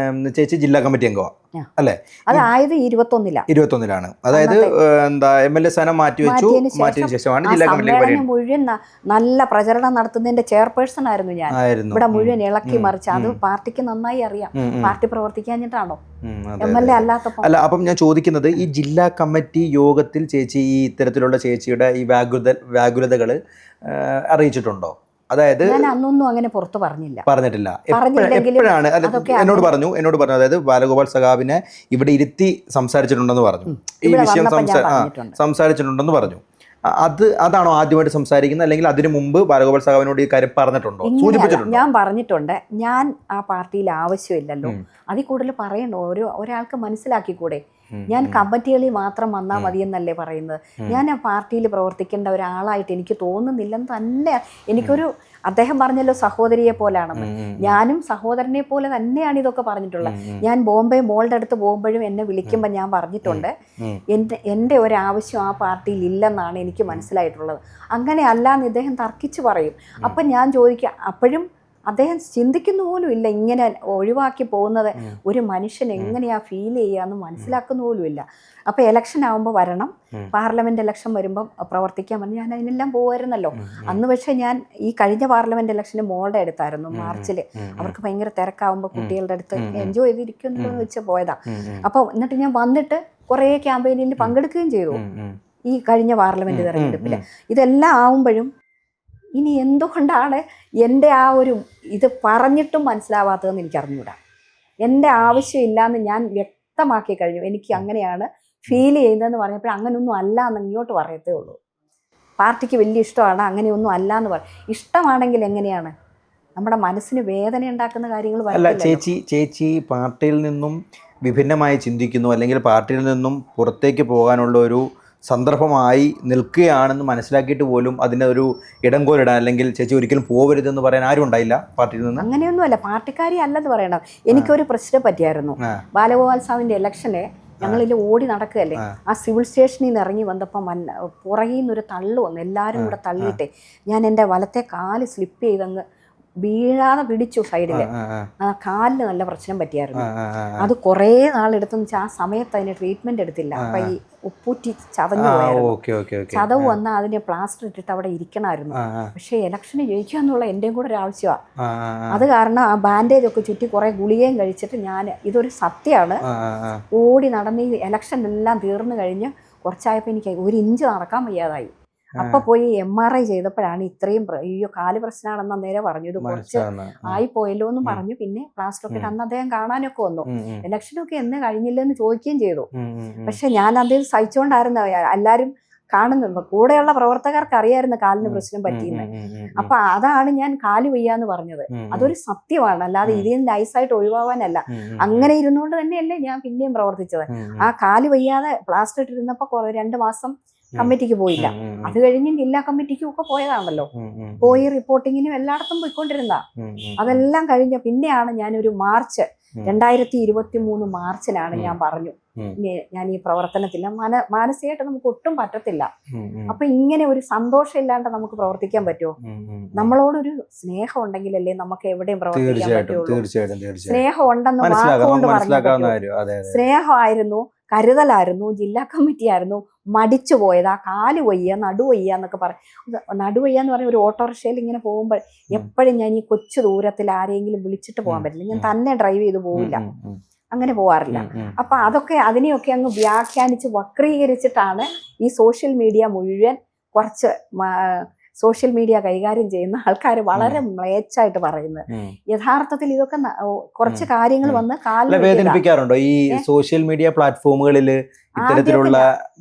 ചേച്ചി ജില്ലാ കമ്മിറ്റി അംഗമാണ് അല്ലേ? അതായത് 21-ലാണ്. അതായത് എന്താ MLA സ്ഥാനം മാറ്റിയതിനു ശേഷമാണ് ജില്ലാ കമ്മിറ്റി മുഴുവൻ നല്ല പ്രചരണം നടത്തുന്നതിന്റെ ചെയർപേഴ്സൺ ആയിരുന്നു ഞാൻ. ഇവിടെ മുഴുവൻ ഇളക്കി മറിച്ച്, അത് പാർട്ടിക്ക് നന്നായി അറിയാം. പാർട്ടി പ്രവർത്തിക്കാഞ്ഞിട്ടാണോ? MLA അല്ലാത്തപ്പോ. അല്ല, അപ്പം ഞാൻ ചോദിക്കുന്നത്, ഈ ജില്ലാ കമ്മിറ്റി യോഗത്തിൽ ചേച്ചി ഈ ഇത്തരത്തിലുള്ള ചേച്ചിയുടെ ഈ വ്യാകുലതകൾ അറിയിച്ചിട്ടുണ്ടോ? അതായത് ഞാൻ അന്നൊന്നും അങ്ങനെ പുറത്ത് പറഞ്ഞിട്ടില്ല. എപ്പോഴാണ് എന്നോട് പറഞ്ഞു, അതായത് ബാലഗോപാൽ സഖാവിനെ ഇവിടെ ഇരുത്തി സംസാരിച്ചിട്ടുണ്ടെന്ന് പറഞ്ഞു, ഈ വിഷയം സംസാരിച്ചിട്ടുണ്ടെന്ന് പറഞ്ഞു. അതാണോ ആദ്യമായിട്ട് സംസാരിക്കുന്നത്, അല്ലെങ്കിൽ അതിനു മുമ്പ് ബാലഗോപാൽ സഖാവിനോട് ഈ കാര്യം പറഞ്ഞിട്ടുണ്ടോ, സൂചിപ്പിച്ചിട്ടുണ്ടോ? ഞാൻ പറഞ്ഞിട്ടുണ്ട്, ഞാൻ ആ പാർട്ടിയിൽ ആവശ്യമില്ലല്ലോ, അതിൽ കൂടുതൽ പറയണോ? ഒരാൾക്ക് മനസ്സിലാക്കിക്കൂടെ? ഞാൻ കമ്മിറ്റികളിൽ മാത്രം വന്നാൽ മതിയെന്നല്ലേ പറയുന്നത്. ഞാൻ ആ പാർട്ടിയിൽ പ്രവർത്തിക്കേണ്ട ഒരാളായിട്ട് എനിക്ക് തോന്നുന്നില്ലെന്ന് തന്നെ. എനിക്കൊരു, അദ്ദേഹം പറഞ്ഞല്ലോ സഹോദരിയെ പോലാണെന്ന്, ഞാനും സഹോദരനെ പോലെ തന്നെയാണ് ഇതൊക്കെ പറഞ്ഞിട്ടുള്ളത്. ഞാൻ ബോംബെ മോളുടെ അടുത്ത് പോകുമ്പോഴും എന്നെ വിളിക്കുമ്പോൾ ഞാൻ പറഞ്ഞിട്ടുണ്ട്, എൻ്റെ ഒരാവശ്യം ആ പാർട്ടിയിൽ ഇല്ലെന്നാണ് എനിക്ക് മനസ്സിലായിട്ടുള്ളത്. അങ്ങനെ അല്ലാന്ന് ഇദ്ദേഹം തർക്കിച്ച് പറയും. അപ്പം ഞാൻ ചോദിക്കുക, അപ്പോഴും അദ്ദേഹം ചിന്തിക്കുന്ന പോലും ഇല്ല ഇങ്ങനെ ഒഴിവാക്കി പോകുന്നത് ഒരു മനുഷ്യൻ എങ്ങനെയാ ഫീൽ ചെയ്യാന്ന് മനസ്സിലാക്കുന്ന പോലും ഇല്ല. അപ്പോൾ ഇലക്ഷൻ ആകുമ്പോൾ വരണം, പാർലമെന്റ് ഇലക്ഷൻ വരുമ്പം പ്രവർത്തിക്കാൻ പറഞ്ഞ് ഞാൻ അതിനെല്ലാം പോകുമായിരുന്നല്ലോ. അന്ന് പക്ഷേ ഞാൻ ഈ കഴിഞ്ഞ പാർലമെന്റ് ഇലക്ഷന് മോളുടെ അടുത്തായിരുന്നു, മാർച്ചിൽ. അവർക്ക് ഭയങ്കര തിരക്കാവുമ്പോൾ കുട്ടികളുടെ അടുത്ത് എൻജോയ് ചെയ്തിരിക്കുന്നു എന്ന് വെച്ച് പോയതാ. അപ്പോൾ എന്നിട്ട് ഞാൻ വന്നിട്ട് കുറേ ക്യാമ്പയിനിൽ പങ്കെടുക്കുകയും ചെയ്തു ഈ കഴിഞ്ഞ പാർലമെന്റ് തെരഞ്ഞെടുപ്പിൽ. ഇതെല്ലാം ആവുമ്പോഴും ഇനി എന്തുകൊണ്ടാണ് എൻ്റെ ആ ഒരു ഇത് പറഞ്ഞിട്ടും മനസ്സിലാവാത്തതെന്ന് എനിക്കറിഞ്ഞൂടാ. എൻ്റെ ആവശ്യമില്ലാന്ന് ഞാൻ വ്യക്തമാക്കി കഴിഞ്ഞു. എനിക്ക് അങ്ങനെയാണ് ഫീൽ ചെയ്യുന്നതെന്ന് പറഞ്ഞപ്പോൾ അങ്ങനെയൊന്നും അല്ല എന്ന് ഇങ്ങോട്ട് പറയത്തേ ഉള്ളൂ. പാർട്ടിക്ക് വലിയ ഇഷ്ടമാണ്, അങ്ങനെയൊന്നും അല്ല എന്ന് പറയും. ഇഷ്ടമാണെങ്കിൽ എങ്ങനെയാണ് നമ്മുടെ മനസ്സിന് വേദന ഉണ്ടാക്കുന്ന കാര്യങ്ങൾ? അല്ല, ചേച്ചി പാർട്ടിയിൽ നിന്നും വിഭിന്നമായി ചിന്തിക്കുന്നു, അല്ലെങ്കിൽ പാർട്ടിയിൽ നിന്നും പുറത്തേക്ക് പോകാനുള്ള ഒരു സന്ദർഭമായി നിൽക്കുകയാണെന്ന് മനസ്സിലാക്കിയിട്ട് പോലും അതിനൊരു ഇടംകോലിടാൻ, അല്ലെങ്കിൽ ചേച്ചി ഒരിക്കലും പോകരുതെന്ന് പറയാൻ ആരും ഉണ്ടായില്ല പാർട്ടിയിൽ നിന്ന്? അങ്ങനെയൊന്നുമല്ല, പാർട്ടിക്കാരി അല്ലെന്ന് പറയണം. എനിക്കൊരു പ്രശ്നം പറ്റിയായിരുന്നു. ബാലഗോപാൽ സാറിന്റെ ഇലക്ഷനെ ഞങ്ങളിൽ ഓടി നടക്കുകയല്ലേ, ആ സിവിൽ സ്റ്റേഷനിൽ നിന്ന് ഇറങ്ങി വന്നപ്പോൾ പുറകിൽ നിന്നൊരു തള്ളു വന്നു. എല്ലാവരും കൂടെ തള്ളിയിട്ടേ ഞാൻ എൻ്റെ വലത്തെ കാല് സ്ലിപ്പ് ചെയ്തങ്ങ് വീഴാതെ പിടിച്ചു സൈഡിൽ. ആ കാലിന് നല്ല പ്രശ്നം പറ്റിയായിരുന്നു. അത് കുറേ നാളെടുത്തെന്ന് വെച്ചാൽ ആ സമയത്ത് അതിന് ട്രീറ്റ്മെന്റ് എടുത്തില്ല. അപ്പൊ ഈ ഉപ്പൂറ്റി ചതഞ്ഞു പോയായിരുന്നു. ചതവ് വന്നാൽ അതിന് പ്ലാസ്റ്റർ ഇട്ടിട്ട് അവിടെ ഇരിക്കണമായിരുന്നു. പക്ഷേ ഇലക്ഷന് ജയിക്കുക എന്നുള്ള എൻ്റെയും കൂടെ ഒരു ആവശ്യമാണ്. അത് കാരണം ആ ബാൻഡേജ് ഒക്കെ ചുറ്റി കുറെ ഗുളികയും കഴിച്ചിട്ട് ഞാൻ, ഇതൊരു സത്യമാണ്, ഓടി നടന്ന് ഈ ഇലക്ഷൻ എല്ലാം തീർന്നു കഴിഞ്ഞ് കുറച്ചായപ്പോൾ എനിക്ക് 1 ഇഞ്ച് നടക്കാൻ വയ്യാതായി. അപ്പൊ പോയി MRI ചെയ്തപ്പോഴാണ് ഇത്രയും അയ്യോ കാല് പ്രശ്നമാണെന്ന് അന്നേരം പറഞ്ഞു. ഇത് കുറച്ച് ആയിപ്പോയല്ലോ എന്ന് പറഞ്ഞു. പിന്നെ പ്ലാസ്റ്ററൊക്കെ ഇട്ട് അന്ന് അദ്ദേഹം കാണാനൊക്കെ വന്നു. ഇലക്ഷനൊക്കെ എന്ന് കഴിഞ്ഞില്ലെന്ന് ചോദിക്കുകയും ചെയ്തു. പക്ഷെ ഞാൻ അത് സഹിച്ചുകൊണ്ടായിരുന്നു. എല്ലാവരും കാണുന്നുണ്ട്, കൂടെയുള്ള പ്രവർത്തകർക്ക് അറിയായിരുന്നു കാലിന് പ്രശ്നം പറ്റിയെന്ന്. അപ്പൊ അതാണ് ഞാൻ കാല് വയ്യാന്ന് പറഞ്ഞത്. അതൊരു സത്യമാണ്, അല്ലാതെ ഇതിൽ നൈസായിട്ട് ഒഴിവാവാനല്ല. അങ്ങനെ ഇരുന്നുകൊണ്ട് തന്നെയല്ലേ ഞാൻ പിന്നെയും പ്രവർത്തിച്ചത്. ആ കാല് വയ്യാതെ പ്ലാസ്റ്റർ ഇട്ടിരുന്നപ്പോ 2 മാസം കമ്മിറ്റിക്ക് പോയില്ല. അത് കഴിഞ്ഞ് ജില്ലാ കമ്മിറ്റിക്കും ഒക്കെ പോയതാണല്ലോ. പോയി റിപ്പോർട്ടിങ്ങിനും എല്ലായിടത്തും പോയിക്കൊണ്ടിരുന്ന. അതെല്ലാം കഴിഞ്ഞ പിന്നെയാണ് ഞാനൊരു മാർച്ച് 2023 മാർച്ചിലാണ് ഞാൻ പറഞ്ഞു ഞാൻ ഈ പ്രവർത്തനത്തില്ല, മാനസികമായിട്ട് നമുക്ക് ഒട്ടും പറ്റത്തില്ല. അപ്പൊ ഇങ്ങനെ ഒരു സന്തോഷം ഇല്ലാണ്ട് നമുക്ക് പ്രവർത്തിക്കാൻ പറ്റുമോ? നമ്മളോടൊരു സ്നേഹം ഉണ്ടെങ്കിലല്ലേ നമുക്ക് എവിടെയും പ്രവർത്തിക്കാൻ പറ്റുള്ളൂ. സ്നേഹം ഉണ്ടെന്ന് വാക്കുകൊണ്ട് പറഞ്ഞു. സ്നേഹമായിരുന്നു, കരുതലായിരുന്നു, ജില്ലാ കമ്മിറ്റി ആയിരുന്നു. മടിച്ചു പോയത് ആ കാല് വയ്യ, നടുവയ്യ എന്നൊക്കെ പറയും. നടുവയ്യ എന്ന് പറഞ്ഞ ഒരു ഓട്ടോറിക്ഷയിൽ ഇങ്ങനെ പോകുമ്പോൾ എപ്പോഴും ഞാൻ ഈ കൊച്ചു ദൂരത്തിൽ ആരെങ്കിലും വിളിച്ചിട്ട് പോകാൻ പറ്റില്ല. ഞാൻ തന്നെ ഡ്രൈവ് ചെയ്ത് പോവില്ല, അങ്ങനെ പോവാറില്ല. അപ്പൊ അതൊക്കെ അതിനെയൊക്കെ അങ്ങ് വ്യാഖ്യാനിച്ച് വക്രീകരിച്ചിട്ടാണ് ഈ സോഷ്യൽ മീഡിയ മുഴുവൻ, കുറച്ച് സോഷ്യൽ മീഡിയ കൈകാര്യം ചെയ്യുന്ന ആൾക്കാർ വളരെ മ്ലേച്ഛായിട്ട് പറയുന്നത്. യഥാർത്ഥത്തിൽ ഇതൊക്കെ കുറച്ച് കാര്യങ്ങൾ വന്ന് വേദനിപ്പിക്കാറുണ്ടോ ഈ സോഷ്യൽ മീഡിയ പ്ലാറ്റ്ഫോമുകളിൽ ഇത്തരത്തിലുള്ള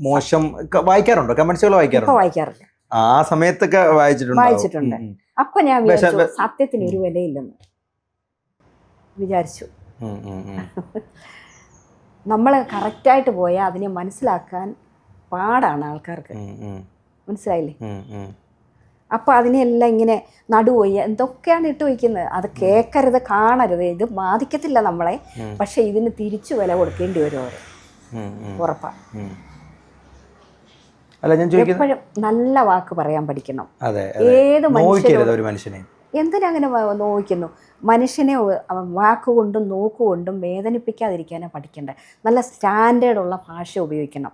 മോശം വായിക്കാറുണ്ടോ? കമന്റ്സുകൾ വായിക്കാറില്ല. ആ സമയത്തൊക്കെ വായിച്ചിട്ടുണ്ട്. അപ്പൊ ഞാൻ വിചാരിച്ചു സത്യത്തിന് ഒരു വിലയില്ലെന്ന് വിചാരിച്ചു. നമ്മൾ കറക്റ്റായിട്ട് പോയാൽ അതിനെ മനസ്സിലാക്കാൻ പാടാണ് ആൾക്കാർക്ക്, മനസ്സിലായില്ലേ? അപ്പൊ അതിനെല്ലാം ഇങ്ങനെ നടുവയ്യ എന്തൊക്കെയാണ് ഇട്ട് വയ്ക്കുന്നത്. അത് കേൾക്കരുത്, കാണരുത്. ഇത് ബാധിക്കത്തില്ല നമ്മളെ, പക്ഷെ ഇതിന് തിരിച്ചു വില കൊടുക്കേണ്ടി വരും അവർ, ഉറപ്പാ. എപ്പോഴും നല്ല വാക്ക് പറയാൻ പഠിക്കണം. ഏത് മനുഷ്യനെ എന്തിനങ്ങനെ നോവിക്കുന്നു? മനുഷ്യനെ വാക്കുകൊണ്ടും നോക്കുകൊണ്ടും വേദനിപ്പിക്കാതിരിക്കാനാണ് പഠിക്കേണ്ടത്. നല്ല സ്റ്റാൻഡേർഡുള്ള ഭാഷ ഉപയോഗിക്കണം,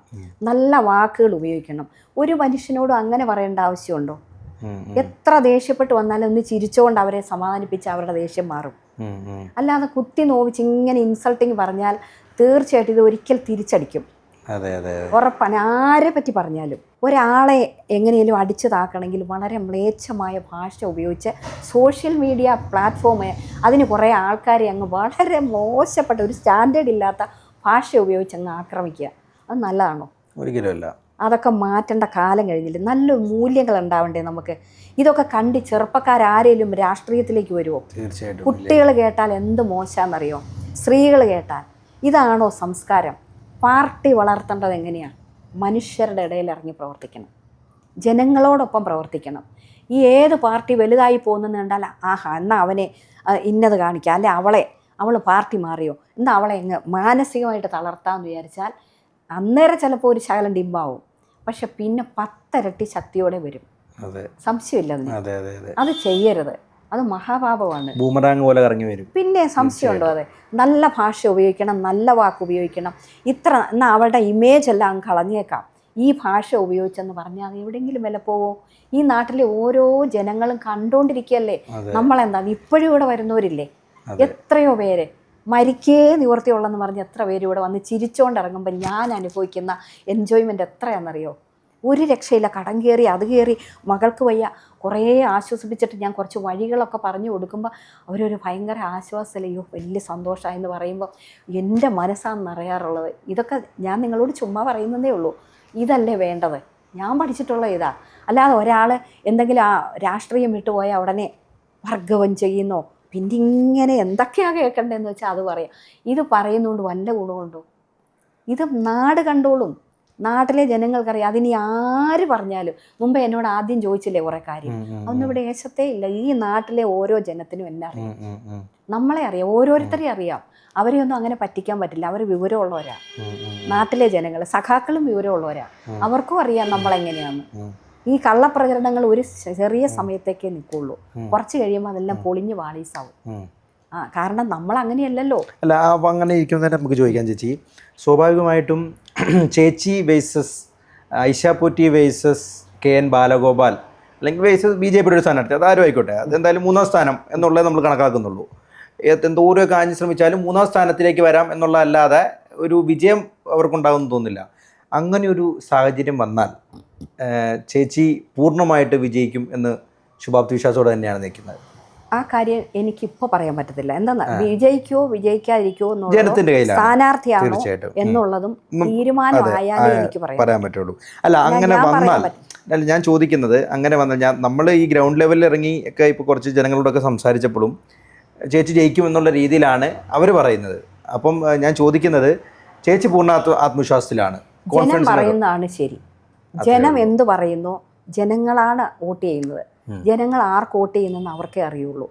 നല്ല വാക്കുകൾ ഉപയോഗിക്കണം. ഒരു മനുഷ്യനോടും അങ്ങനെ പറയേണ്ട ആവശ്യമുണ്ടോ? എത്ര ദേഷ്യപ്പെട്ട് വന്നാലും ഒന്ന് ചിരിച്ചുകൊണ്ട് അവരെ സമാധാനിപ്പിച്ച് അവരുടെ ദേഷ്യം മാറും. അല്ലാതെ കുത്തി നോവിച്ച് ഇങ്ങനെ ഇൻസൾട്ടിങ് പറഞ്ഞാൽ തീർച്ചയായിട്ടും ഇത് ഒരിക്കൽ തിരിച്ചടിക്കും, ഉറപ്പാണ്. ആരെ പറ്റി പറഞ്ഞാലും ഒരാളെ എങ്ങനെയും അടിച്ചു താക്കണമെങ്കിൽ വളരെ മ്ലേച്ഛമായ ഭാഷ ഉപയോഗിച്ച് സോഷ്യൽ മീഡിയ പ്ലാറ്റ്ഫോം അതിന് കുറേ ആൾക്കാരെ അങ്ങ് വളരെ മോശപ്പെട്ട ഒരു സ്റ്റാൻഡേർഡ് ഇല്ലാത്ത ഭാഷ ഉപയോഗിച്ച് അങ്ങ് ആക്രമിക്കുക. അത് നല്ലതാണോ? ഒരിക്കലുമല്ല. അതൊക്കെ മാറ്റേണ്ട കാലം കഴിഞ്ഞില്ല. നല്ല മൂല്യങ്ങൾ ഉണ്ടാവണ്ടേ നമുക്ക്? ഇതൊക്കെ കണ്ട് ചെറുപ്പക്കാരാരേലും രാഷ്ട്രീയത്തിലേക്ക് വരുമോ? തീർച്ചയായിട്ടും. കുട്ടികൾ കേട്ടാൽ എന്ത് മോശമാണെന്നറിയോ? സ്ത്രീകൾ കേട്ടാൽ. ഇതാണോ സംസ്കാരം? പാർട്ടി വളർത്തേണ്ടത് എങ്ങനെയാണ്? മനുഷ്യരുടെ ഇടയിൽ ഇറങ്ങി പ്രവർത്തിക്കണം, ജനങ്ങളോടൊപ്പം പ്രവർത്തിക്കണം. ഈ ഏത് പാർട്ടി വലുതായി പോകുന്നതെന്ന് കണ്ടാൽ ആഹാ എന്നാൽ അവനെ ഇന്നത് കാണിക്കുക, അല്ലെ അവൾ പാർട്ടി മാറിയോ എന്നാൽ അവളെ എങ്ങ് മാനസികമായിട്ട് തളർത്താമെന്ന് വിചാരിച്ചാൽ അന്നേരം ചിലപ്പോൾ ഒരു ശകലം ഡിമ്പാവും, പക്ഷെ പിന്നെ 10 ഇരട്ടി ശക്തിയോടെ വരും. സംശയമില്ല അതിന്. അത് ചെയ്യരുത്, അത് മഹാപാപമാണ്. ബൂമറാങ് പോലെ ഇറങ്ങി വരും. പിന്നെ സംശയമുണ്ടോ? അതെ, നല്ല ഭാഷ ഉപയോഗിക്കണം, നല്ല വാക്ക് ഉപയോഗിക്കണം. എന്നാൽ അവളുടെ ഇമേജ് എല്ലാം കളഞ്ഞേക്കാം ഈ ഭാഷ ഉപയോഗിച്ചെന്ന് പറഞ്ഞാൽ അത് എവിടെയെങ്കിലും വില പോവോ? ഈ നാട്ടിലെ ഓരോ ജനങ്ങളും കണ്ടുകൊണ്ടിരിക്കുകയല്ലേ. നമ്മളെന്താ ഇപ്പോഴും ഇവിടെ വരുന്നവരില്ലേ? എത്രയോ പേര് മരിക്കേ നിവൃത്തിയുള്ളെന്ന് പറഞ്ഞ് എത്ര പേര് ഇവിടെ വന്ന് ചിരിച്ചുകൊണ്ട് ഇറങ്ങുമ്പോൾ ഞാൻ അനുഭവിക്കുന്ന എൻജോയ്മെൻറ്റ് എത്രയാണെന്നറിയോ? ഒരു രക്ഷയില്ല. കടം കയറി അത് കയറി മകൾക്ക് വയ്യ, കുറേ ആശ്വസിപ്പിച്ചിട്ട് ഞാൻ കുറച്ച് വഴികളൊക്കെ പറഞ്ഞു കൊടുക്കുമ്പോൾ അവരൊരു ഭയങ്കര ആശ്വാസമല്ലയോ വലിയ സന്തോഷമായെന്ന് പറയുമ്പോൾ എൻ്റെ മനസ്സാണ് നിറയാറുള്ളത്. ഇതൊക്കെ ഞാൻ നിങ്ങളോട് ചുമ്മാ പറയുന്നതേ ഉള്ളൂ. ഇതല്ലേ വേണ്ടത്? ഞാൻ പഠിച്ചിട്ടുള്ള ഇതാ. അല്ലാതെ ഒരാൾ എന്തെങ്കിലും രാഷ്ട്രീയം വിട്ടുപോയാൽ ഉടനെ വർഗവം ചെയ്യുന്നോ പിന്നെ ഇങ്ങനെ എന്തൊക്കെയാണ് കേൾക്കേണ്ടതെന്ന് വെച്ചാൽ അത് പറയാം. ഇത് പറയുന്നതുകൊണ്ട് വല്ല ഗുണമുണ്ടോ? ഇത് നാട് കണ്ടോളും, നാട്ടിലെ ജനങ്ങൾക്കറിയാം. അതിനി ആര് പറഞ്ഞാലും മുമ്പ് എന്നോട് ആദ്യം ചോദിച്ചില്ലേ കുറേ കാര്യം, അതൊന്നും ഇവിടെ ഏശത്തേ ഇല്ല. ഈ നാട്ടിലെ ഓരോ ജനത്തിനും എന്നെ അറിയാം, നമ്മളെ അറിയാം, ഓരോരുത്തരെയും അറിയാം. അവരെയൊന്നും അങ്ങനെ പറ്റിക്കാൻ പറ്റില്ല. അവർ വിവരമുള്ളവരാ. നാട്ടിലെ ജനങ്ങൾ സഖാക്കളും വിവരമുള്ളവരാ. അവർക്കും അറിയാം നമ്മളെങ്ങനെയാന്ന്. ഈ കള്ളപ്രചരണങ്ങൾ ഒരു ചെറിയ സമയത്തേക്കേ നിൽക്കുള്ളൂ, കുറച്ച് കഴിയുമ്പോൾ അതെല്ലാം പൊളിഞ്ഞ് വാളീസാവും. കാരണം നമ്മൾ അങ്ങനെയല്ലല്ലോ. അല്ല, അപ്പം അങ്ങനെ ഇരിക്കുമ്പോൾ തന്നെ നമുക്ക് ചോദിക്കാം ചേച്ചി, സ്വാഭാവികമായിട്ടും ചേച്ചി versus Aisha Potti versus KN Balagopal അല്ലെങ്കിൽ വേഴ്സസ് BJPയുടെ ഒരു സ്ഥാനാർത്ഥി, അതാരും ആയിക്കോട്ടെ, അതെന്തായാലും 3ാം സ്ഥാനം എന്നുള്ളത് നമ്മൾ കണക്കാക്കുന്നുള്ളൂ. എന്തോരോ കാഞ്ഞ് ശ്രമിച്ചാലും 3ാം സ്ഥാനത്തിലേക്ക് വരാം എന്നുള്ളതല്ലാതെ ഒരു വിജയം അവർക്കുണ്ടാകുമെന്ന് തോന്നുന്നില്ല. അങ്ങനെ ഒരു സാഹചര്യം വന്നാൽ ചേച്ചി പൂർണ്ണമായിട്ട് വിജയിക്കും എന്ന് ശുഭാപ്തി വിശ്വാസത്തോടെ തന്നെയാണ് നിൽക്കുന്നത്? ആ കാര്യം എനിക്കിപ്പോൾ പറയാൻ പറ്റത്തില്ല. എന്താ വിജയിക്കോ വിജയിക്കാതിരിക്കോ ജനത്തിന്റെ കയ്യിലാണ്, സ്ഥാനാർത്ഥിയാണോ തീർച്ചയായിട്ടും എന്നുള്ളതും തീരുമാനമായാലേ എനിക്ക് പറയാൻ പറ്റുള്ളൂ. അല്ല അങ്ങനെ വന്നാൽ, അല്ല ഞാൻ ചോദിക്കുന്നത്, അങ്ങനെ വന്നാൽ നമ്മൾ ഈ ഗ്രൗണ്ട് ലെവലിൽ ഇറങ്ങി ഒക്കെ ഇപ്പോൾ കുറച്ച് ജനങ്ങളോടൊക്കെ സംസാരിച്ചപ്പോഴും ചേച്ചി ജയിക്കും എന്നുള്ള രീതിയിലാണ് അവർ പറയുന്നത്. അപ്പം ഞാൻ ചോദിക്കുന്നത്, ചേച്ചി പൂർണ്ണ ആത്മവിശ്വാസത്തിലാണ്? ജനം പറയുന്നതാണ് ശരി. ജനം എന്ത് പറയുന്നോ ജനങ്ങളാണ് വോട്ട് ചെയ്യുന്നത്. ജനങ്ങൾ ആർക്ക് വോട്ട് ചെയ്യുന്നെന്ന് അവർക്കേ അറിയുള്ളൂ.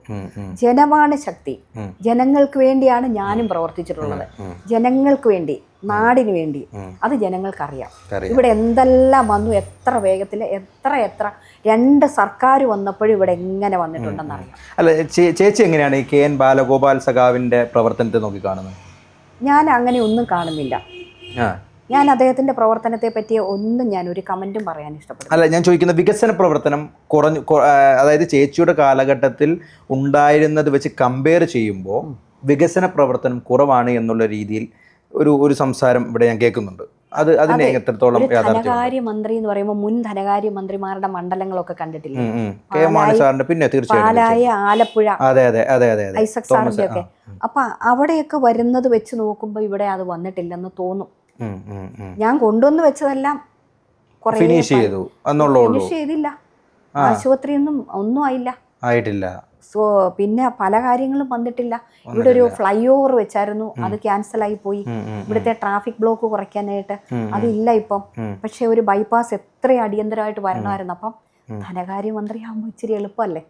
ജനമാണ് ശക്തി. ജനങ്ങൾക്ക് വേണ്ടിയാണ് ഞാനും പ്രവർത്തിച്ചിട്ടുള്ളത്. ജനങ്ങൾക്ക് വേണ്ടി, നാടിന് വേണ്ടി. അത് ജനങ്ങൾക്കറിയാം. ഇവിടെ എന്തെല്ലാം വന്നു, എത്ര വേഗത്തിൽ, എത്ര 2 സർക്കാർ വന്നപ്പോഴും ഇവിടെ എങ്ങനെ വന്നിട്ടുണ്ടെന്നറിയാം. അല്ല ചേച്ചി എങ്ങനെയാണ് ഈ KN ബാലഗോപാൽ സഖാവിൻ്റെ പ്രവർത്തനത്തെ നോക്കി കാണുന്നത്? ഞാൻ അങ്ങനെ ഒന്നും കാണുന്നില്ല. ഞാൻ അദ്ദേഹത്തിന്റെ പ്രവർത്തനത്തെ പറ്റി ഒന്നും ഞാൻ ഒരു കമന്റും പറയാൻ ഇഷ്ടപ്പെടുന്നു. അല്ല ഞാൻ ചോദിക്കുന്ന വികസന പ്രവർത്തനം കുറഞ്ഞു, അതായത് ചേച്ചിയുടെ കാലഘട്ടത്തിൽ ഉണ്ടായിരുന്നത് വെച്ച് കമ്പയർ ചെയ്യുമ്പോൾ വികസന പ്രവർത്തനം കുറവാണ് എന്നുള്ള രീതിയിൽ ഒരു സംസാരം ഇവിടെ ഞാൻ കേൾക്കുന്നുണ്ട്. അതിനെ എത്രത്തോളം ധനകാര്യമന്ത്രി എന്ന് പറയുമ്പോൾ മുൻ ധനകാര്യമന്ത്രിമാരുടെ മണ്ഡലങ്ങളൊക്കെ കണ്ടിട്ടില്ലേ? കെ മാണി സാറിന്റെ, പിന്നെ തീർച്ചയായും പാലായ, ആലപ്പുഴ, അതെ ഐസക് സാറിന്റെ ഒക്കെ. അപ്പൊ അവിടെയൊക്കെ വരുന്നത് വെച്ച് നോക്കുമ്പോൾ ഇവിടെ അത് വന്നിട്ടില്ലെന്ന് തോന്നും. ഞാൻ കൊണ്ടുവന്ന് വെച്ചതെല്ലാം ഫിനിഷ് ചെയ്തില്ല. ആശുപത്രിയൊന്നും ഒന്നും ആയിട്ടില്ല. സോ പിന്നെ പല കാര്യങ്ങളും വന്നിട്ടില്ല. ഇവിടെ ഒരു ഫ്ലൈ ഓവർ വെച്ചായിരുന്നു, അത് ക്യാൻസൽ ആയി പോയി. ഇവിടുത്തെ ട്രാഫിക് ബ്ലോക്ക് കുറയ്ക്കാനായിട്ട് അതില്ല ഇപ്പം. പക്ഷെ ഒരു ബൈപ്പാസ് എത്ര അടിയന്തരമായിട്ട് വരണമായിരുന്നു. അപ്പം ധനകാര്യമന്ത്രി ആകുമ്പോൾ ഇച്ചിരി എളുപ്പമല്ലേ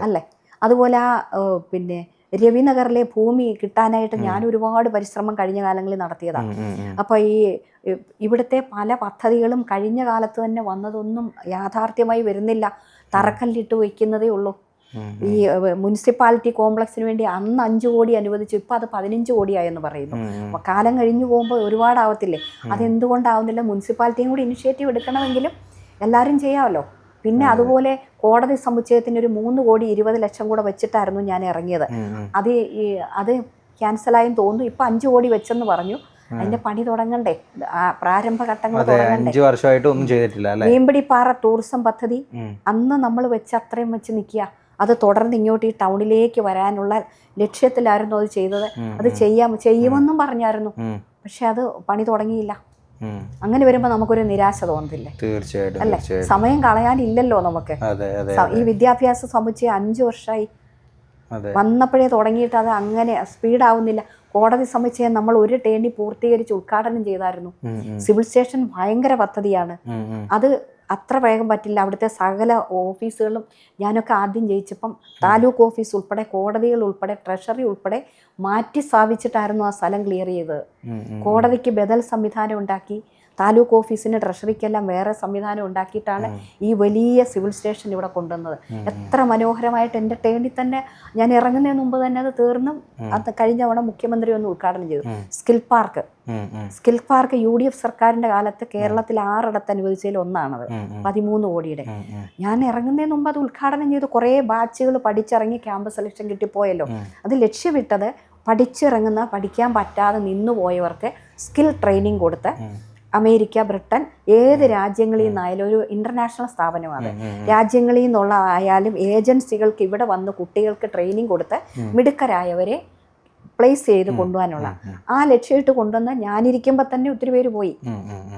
അല്ലേ? അതുപോലെ പിന്നെ രവിനഗറിലെ ഭൂമി കിട്ടാനായിട്ട് ഞാൻ ഒരുപാട് പരിശ്രമം കഴിഞ്ഞ കാലങ്ങളിൽ നടത്തിയതാണ്. അപ്പോൾ ഇവിടുത്തെ പല പദ്ധതികളും കഴിഞ്ഞ കാലത്ത് തന്നെ വന്നതൊന്നും യാഥാർത്ഥ്യമായി വരുന്നില്ല. തറക്കല്ലിട്ട് വയ്ക്കുന്നതേ ഉള്ളൂ. ഈ മുനിസിപ്പാലിറ്റി കോംപ്ലക്സിന് വേണ്ടി അന്ന് 5 കോടി അനുവദിച്ചു, ഇപ്പം അത് 15 കോടിയായെന്ന് പറയുന്നു. കാലം കഴിഞ്ഞു പോകുമ്പോൾ ഒരുപാടാവത്തില്ലേ? അതെന്തുകൊണ്ടാവുന്നില്ല? മുനിസിപ്പാലിറ്റിയും കൂടി ഇനിഷ്യേറ്റീവ് എടുക്കണമെങ്കിലും എല്ലാവരും ചെയ്യാമല്ലോ. പിന്നെ അതുപോലെ കോടതി സമുച്ചയത്തിന് ഒരു 3 കോടി 20 ലക്ഷം കൂടെ വെച്ചിട്ടായിരുന്നു ഞാൻ ഇറങ്ങിയത്. അത് ക്യാൻസലായെന്ന് തോന്നുന്നു. ഇപ്പം 5 കോടി വെച്ചെന്ന് പറഞ്ഞു. അതിന്റെ പണി തുടങ്ങണ്ടേ? പ്രാരംഭഘട്ടങ്ങൾ തുടങ്ങണ്ടേ? 5 വർഷമായിട്ട് ഒന്നും ചെയ്തിട്ടില്ല. മീൻപിടിപ്പാറ ടൂറിസം പദ്ധതി അന്ന് നമ്മൾ വെച്ച് അത്രയും വെച്ച് നിൽക്കുക. അത് തുടർന്ന് ഇങ്ങോട്ട് ഈ ടൗണിലേക്ക് വരാനുള്ള ലക്ഷ്യത്തിലായിരുന്നു അത് ചെയ്തത്. അത് ചെയ്യുമെന്നും പറഞ്ഞായിരുന്നു. പക്ഷെ അത് പണി തുടങ്ങിയില്ല. അങ്ങനെ വരുമ്പോൾ നമുക്കൊരു നിരാശ തോന്നത്തില്ലേ? തീർച്ചയായിട്ടും അല്ലേ? സമയം കളയാനില്ലല്ലോ നമുക്ക്. ഈ വിദ്യാഭ്യാസ സമുച്ചയം 5 വർഷമായി വന്നപ്പോഴേ തുടങ്ങിയിട്ട് അത് അങ്ങനെ സ്പീഡാവുന്നില്ല. കോടതി സമുച്ചയം നമ്മൾ ഒരു ടേണി പൂർത്തീകരിച്ച് ഉദ്ഘാടനം ചെയ്തായിരുന്നു. സിവിൽ സ്റ്റേഷൻ ഭയങ്കര പദ്ധതിയാണ്. അത് അത്ര വേഗം പറ്റില്ല. അവിടുത്തെ സകല ഓഫീസുകളും ഞാനൊക്കെ ആദ്യം ജയിച്ചപ്പം താലൂക്ക് ഓഫീസ് ഉൾപ്പെടെ, കോടതികൾ ഉൾപ്പെടെ, ട്രഷറി ഉൾപ്പെടെ മാറ്റി സ്ഥാപിച്ചിട്ടായിരുന്നു ആ സ്ഥലം ക്ലിയർ ചെയ്തത്. കോടതിക്ക് ബദൽ സംവിധാനം ഉണ്ടാക്കി, താലൂക്ക് ഓഫീസിന് ട്രഷറിക്കെല്ലാം വേറെ സംവിധാനം ഉണ്ടാക്കിയിട്ടാണ് ഈ വലിയ സിവിൽ സ്റ്റേഷൻ ഇവിടെ കൊണ്ടുവന്നത്. എത്ര മനോഹരമായിട്ട് എൻ്റെ ടേണിൽ തന്നെ ഞാൻ ഇറങ്ങുന്നതിന് മുമ്പ് തന്നെ അത് തീർന്നും. അത് കഴിഞ്ഞ തവണ മുഖ്യമന്ത്രി ഒന്ന് ഉദ്ഘാടനം ചെയ്തു. സ്കിൽ പാർക്ക് UDF സർക്കാരിൻ്റെ കാലത്ത് കേരളത്തിൽ 6 അനുവദിച്ചതിൽ ഒന്നാണത്. 13 കോടിയുടെ. ഞാൻ ഇറങ്ങുന്നതിന് മുമ്പ് അത് ഉദ്ഘാടനം ചെയ്ത് കുറേ ബാച്ചുകൾ പഠിച്ചിറങ്ങി ക്യാമ്പസ് സെലക്ഷൻ കിട്ടിപ്പോയല്ലോ. അത് ലക്ഷ്യമിട്ടത് പഠിക്കാൻ പറ്റാതെ നിന്നുപോയവർക്ക് സ്കിൽ ട്രെയിനിങ് കൊടുത്ത് അമേരിക്ക, ബ്രിട്ടൻ, ഏത് രാജ്യങ്ങളിൽ നിന്നായാലും, ഒരു ഇൻ്റർനാഷണൽ സ്ഥാപനമാണ്, രാജ്യങ്ങളിൽ നിന്നുള്ള ആയാലും ഏജൻസികൾക്ക് ഇവിടെ വന്ന് കുട്ടികൾക്ക് ട്രെയിനിങ് കൊടുത്ത് മിടുക്കരായവരെ പ്ലേസ് ചെയ്ത് കൊണ്ടുപോകാനുള്ള ആ ലക്ഷ്യമിട്ട് കൊണ്ടുവന്ന് ഞാനിരിക്കുമ്പോൾ തന്നെ ഒത്തിരി പേര്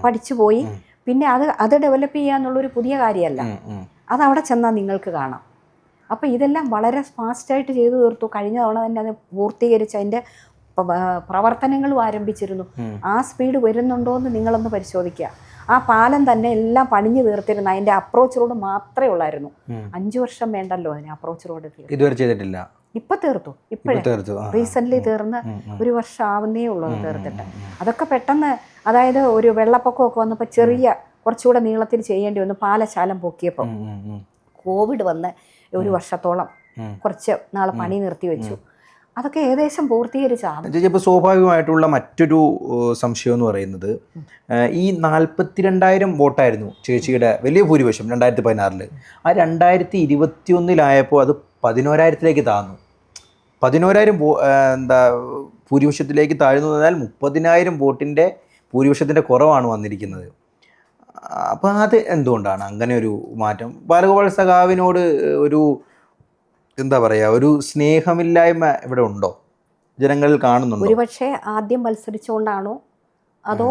പഠിച്ചു പോയി. പിന്നെ അത് ഡെവലപ്പ് ചെയ്യാന്നുള്ളൊരു പുതിയ കാര്യമല്ല. അതവിടെ ചെന്നാൽ നിങ്ങൾക്ക് കാണാം. അപ്പോൾ ഇതെല്ലാം വളരെ ഫാസ്റ്റായിട്ട് ചെയ്തു തീർത്തു. കഴിഞ്ഞ തവണ തന്നെ അത് പൂർത്തീകരിച്ച് അതിൻ്റെ പ്രവർത്തനങ്ങളും ആരംഭിച്ചിരുന്നു. ആ സ്പീഡ് വരുന്നുണ്ടോ എന്ന് നിങ്ങളൊന്ന് പരിശോധിക്കുക. ആ പാലം തന്നെ എല്ലാം പണിഞ്ഞു തീർത്തിരുന്നു. അതിൻ്റെ അപ്രോച്ച് റോഡ് മാത്രമേ ഉള്ളായിരുന്നു. 5 വർഷം വേണ്ടല്ലോ അതിന് അപ്രോച്ച് റോഡ് ഇതുവരെ ചെയ്തിട്ടില്ല. ഇപ്പം തീർത്തു. റീസെൻ്റ്ലി തീർന്ന് 1 വർഷം ആവുന്നേ ഉള്ളൂ അത് തീർത്തിട്ട്. അതൊക്കെ പെട്ടെന്ന്, അതായത് ഒരു വെള്ളപ്പൊക്കമൊക്കെ വന്നപ്പോൾ കുറച്ചുകൂടെ നീളത്തിൽ ചെയ്യേണ്ടി വന്നു. പാലശാലം പൊക്കിയപ്പോൾ കോവിഡ് വന്ന് 1 വർഷത്തോളം കുറച്ച് നാൾ പണി നിർത്തി വെച്ചു. അതൊക്കെ ഏകദേശം പൂർത്തീകരിച്ചാണ്. ഇപ്പോൾ സ്വാഭാവികമായിട്ടുള്ള മറ്റൊരു സംശയം എന്ന് പറയുന്നത്, ഈ 42,000 വോട്ടായിരുന്നു ചേച്ചിയുടെ വലിയ ഭൂരിപക്ഷം 2016. ആ 2021 അത് 11,000 താഴ്ന്നു. 11,000 ഭൂരിപക്ഷത്തിലേക്ക് താഴ്ന്നു. എന്നാൽ 30,000 വോട്ടിൻ്റെ ഭൂരിപക്ഷത്തിൻ്റെ കുറവാണ് വന്നിരിക്കുന്നത്. അപ്പോൾ അത് എന്തുകൊണ്ടാണ് അങ്ങനെ ഒരു മാറ്റം? ബാലഗോപാൽ സഖാവിനോട് ഒരു എന്താ പറയുക, ഒരു സ്നേഹമില്ലായ്മ ഇവിടെ ഉണ്ടോ, ജനങ്ങളിൽ കാണുന്നുണ്ടോ? ഒരുപക്ഷെ ആദ്യം മത്സരിച്ചുകൊണ്ടാണോ അതോ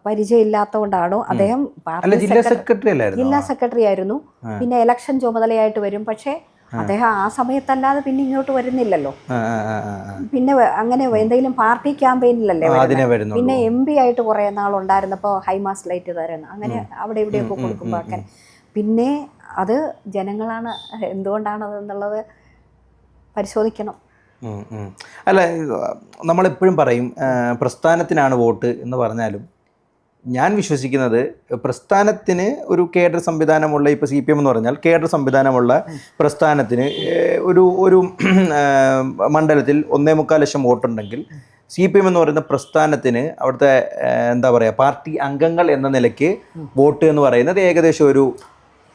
പരിചയമില്ലാത്തതുകൊണ്ടാണോ? അദ്ദേഹം അല്ല, ജില്ലാ സെക്രട്ടറി അല്ലായിരുന്നു? ജില്ലാ സെക്രട്ടറി ആയിരുന്നു. പിന്നെ ഇലക്ഷൻ ചുമതലയായിട്ട് വരും. പക്ഷേ അദ്ദേഹം ആ സമയത്തല്ലാതെ പിന്നെ ഇങ്ങോട്ട് വരുന്നില്ലല്ലോ. പിന്നെ അങ്ങനെ എന്തെങ്കിലും പാർട്ടി ക്യാമ്പയിനിലല്ലേ വരുന്നത്. പിന്നെ MP ആയിട്ട് കുറേ നാളുണ്ടായിരുന്നപ്പോൾ ഹൈമാസ് ലൈറ്റ് തരുന്നു, അങ്ങനെ അവിടെ ഇവിടെയൊക്കെ കൊടുക്കുമ്പോൾ അങ്ങനെ. പിന്നെ അത് ജനങ്ങളാണ് എന്തുകൊണ്ടാണതെന്നുള്ളത് പരിശോധിക്കണം. അല്ല, നമ്മളെപ്പോഴും പറയും പ്രസ്ഥാനത്തിനാണ് വോട്ട് എന്ന് പറഞ്ഞാലും ഞാൻ വിശ്വസിക്കുന്നത് പ്രസ്ഥാനത്തിന് ഒരു കേഡർ സംവിധാനമുള്ള, ഇപ്പോൾ CPM എന്ന് പറഞ്ഞാൽ കേഡർ സംവിധാനമുള്ള പ്രസ്ഥാനത്തിന് ഒരു മണ്ഡലത്തിൽ 1.25 ലക്ഷം വോട്ടുണ്ടെങ്കിൽ CPM എന്ന് പറയുന്ന പ്രസ്ഥാനത്തിന് അവിടുത്തെ എന്താ പറയുക, പാർട്ടി അംഗങ്ങൾ എന്ന നിലയ്ക്ക് വോട്ട് എന്ന് പറയുന്നത് ഏകദേശം ഒരു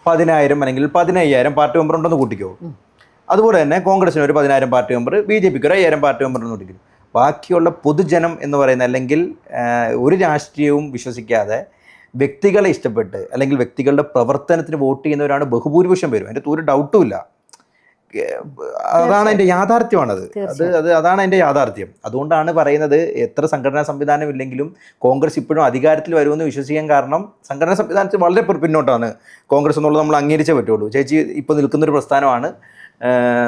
10,000 അല്ലെങ്കിൽ 15,000 പാർട്ടി മെമ്പർ ഉണ്ടെന്ന് കൂട്ടിക്കോ. അതുപോലെ തന്നെ കോൺഗ്രസിന് ഒരു 10,000 പാർട്ടി മെമ്പർ, BJPക്ക് ഒരു 5,000 പാർട്ടി മെമ്പർ എന്ന് കൂട്ടിക്കും. ബാക്കിയുള്ള പൊതുജനം എന്ന് പറയുന്ന, അല്ലെങ്കിൽ ഒരു രാഷ്ട്രീയവും വിശ്വസിക്കാതെ വ്യക്തികളെ ഇഷ്ടപ്പെട്ട് അല്ലെങ്കിൽ വ്യക്തികളുടെ പ്രവർത്തനത്തിന് വോട്ട് ചെയ്യുന്നവരാണ് ബഹുഭൂരിപക്ഷം പേരും. അതിൻ്റെ ഒരു ഡൗട്ടും ഇല്ല. അതാണ് അതിൻ്റെ യാഥാർത്ഥ്യമാണത്. അതാണ് അതിൻ്റെ യാഥാർത്ഥ്യം. അതുകൊണ്ടാണ് പറയുന്നത്, എത്ര സംഘടനാ സംവിധാനം ഇല്ലെങ്കിലും കോൺഗ്രസ് ഇപ്പോഴും അധികാരത്തിൽ വരുമെന്ന് വിശ്വസിക്കാൻ കാരണം, സംഘടനാ സംവിധാനത്തിൽ വളരെ പിന്നോട്ടാണ് കോൺഗ്രസ് എന്നുള്ളത് നമ്മൾ അംഗീകരിച്ചേ പറ്റുള്ളൂ. ചേച്ചി ഇപ്പോൾ നിൽക്കുന്നൊരു പ്രസ്ഥാനമാണ്,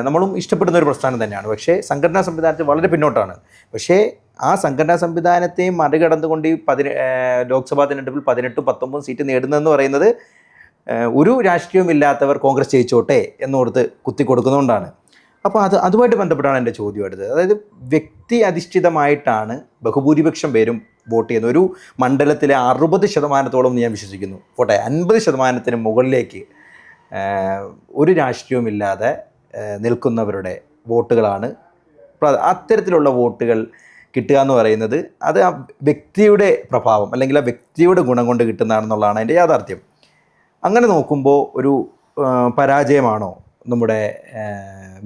നമ്മളും ഇഷ്ടപ്പെടുന്ന ഒരു പ്രസ്ഥാനം തന്നെയാണ്. പക്ഷേ സംഘടനാ സംവിധാനത്തിൽ വളരെ പിന്നോട്ടാണ്. പക്ഷേ ആ സംഘടനാ സംവിധാനത്തെ മറികടന്നുകൊണ്ട് ഈ ലോക്സഭാ തിരഞ്ഞെടുപ്പിൽ 18-19 സീറ്റ് നേടുന്നതെന്ന് പറയുന്നത് ഒരു രാഷ്ട്രീയവും ഇല്ലാത്തവർ കോൺഗ്രസ് ജയിച്ചോട്ടെ എന്നോർത്ത് കുത്തി കൊടുക്കുന്നതുകൊണ്ടാണ്. അപ്പോൾ അതുമായിട്ട് ബന്ധപ്പെട്ടാണ് എൻ്റെ ചോദ്യം എടുത്തത്. അതായത് വ്യക്തി അധിഷ്ഠിതമായിട്ടാണ് ബഹുഭൂരിപക്ഷം പേരും വോട്ട് ചെയ്യുന്നത്. ഒരു മണ്ഡലത്തിലെ 60% ഞാൻ വിശ്വസിക്കുന്നു, പോട്ടെ 50% മുകളിലേക്ക് ഒരു രാഷ്ട്രീയവുമില്ലാതെ നിൽക്കുന്നവരുടെ വോട്ടുകളാണ്. അത്തരത്തിലുള്ള വോട്ടുകൾ കിട്ടുക എന്ന് പറയുന്നത് അത് ആ വ്യക്തിയുടെ പ്രഭാവം അല്ലെങ്കിൽ ആ വ്യക്തിയുടെ ഗുണം കൊണ്ട് കിട്ടുന്നതാണെന്നുള്ളതാണ് അതിൻ്റെ യാഥാർത്ഥ്യം. അങ്ങനെ നോക്കുമ്പോൾ ഒരു പരാജയമാണോ നമ്മുടെ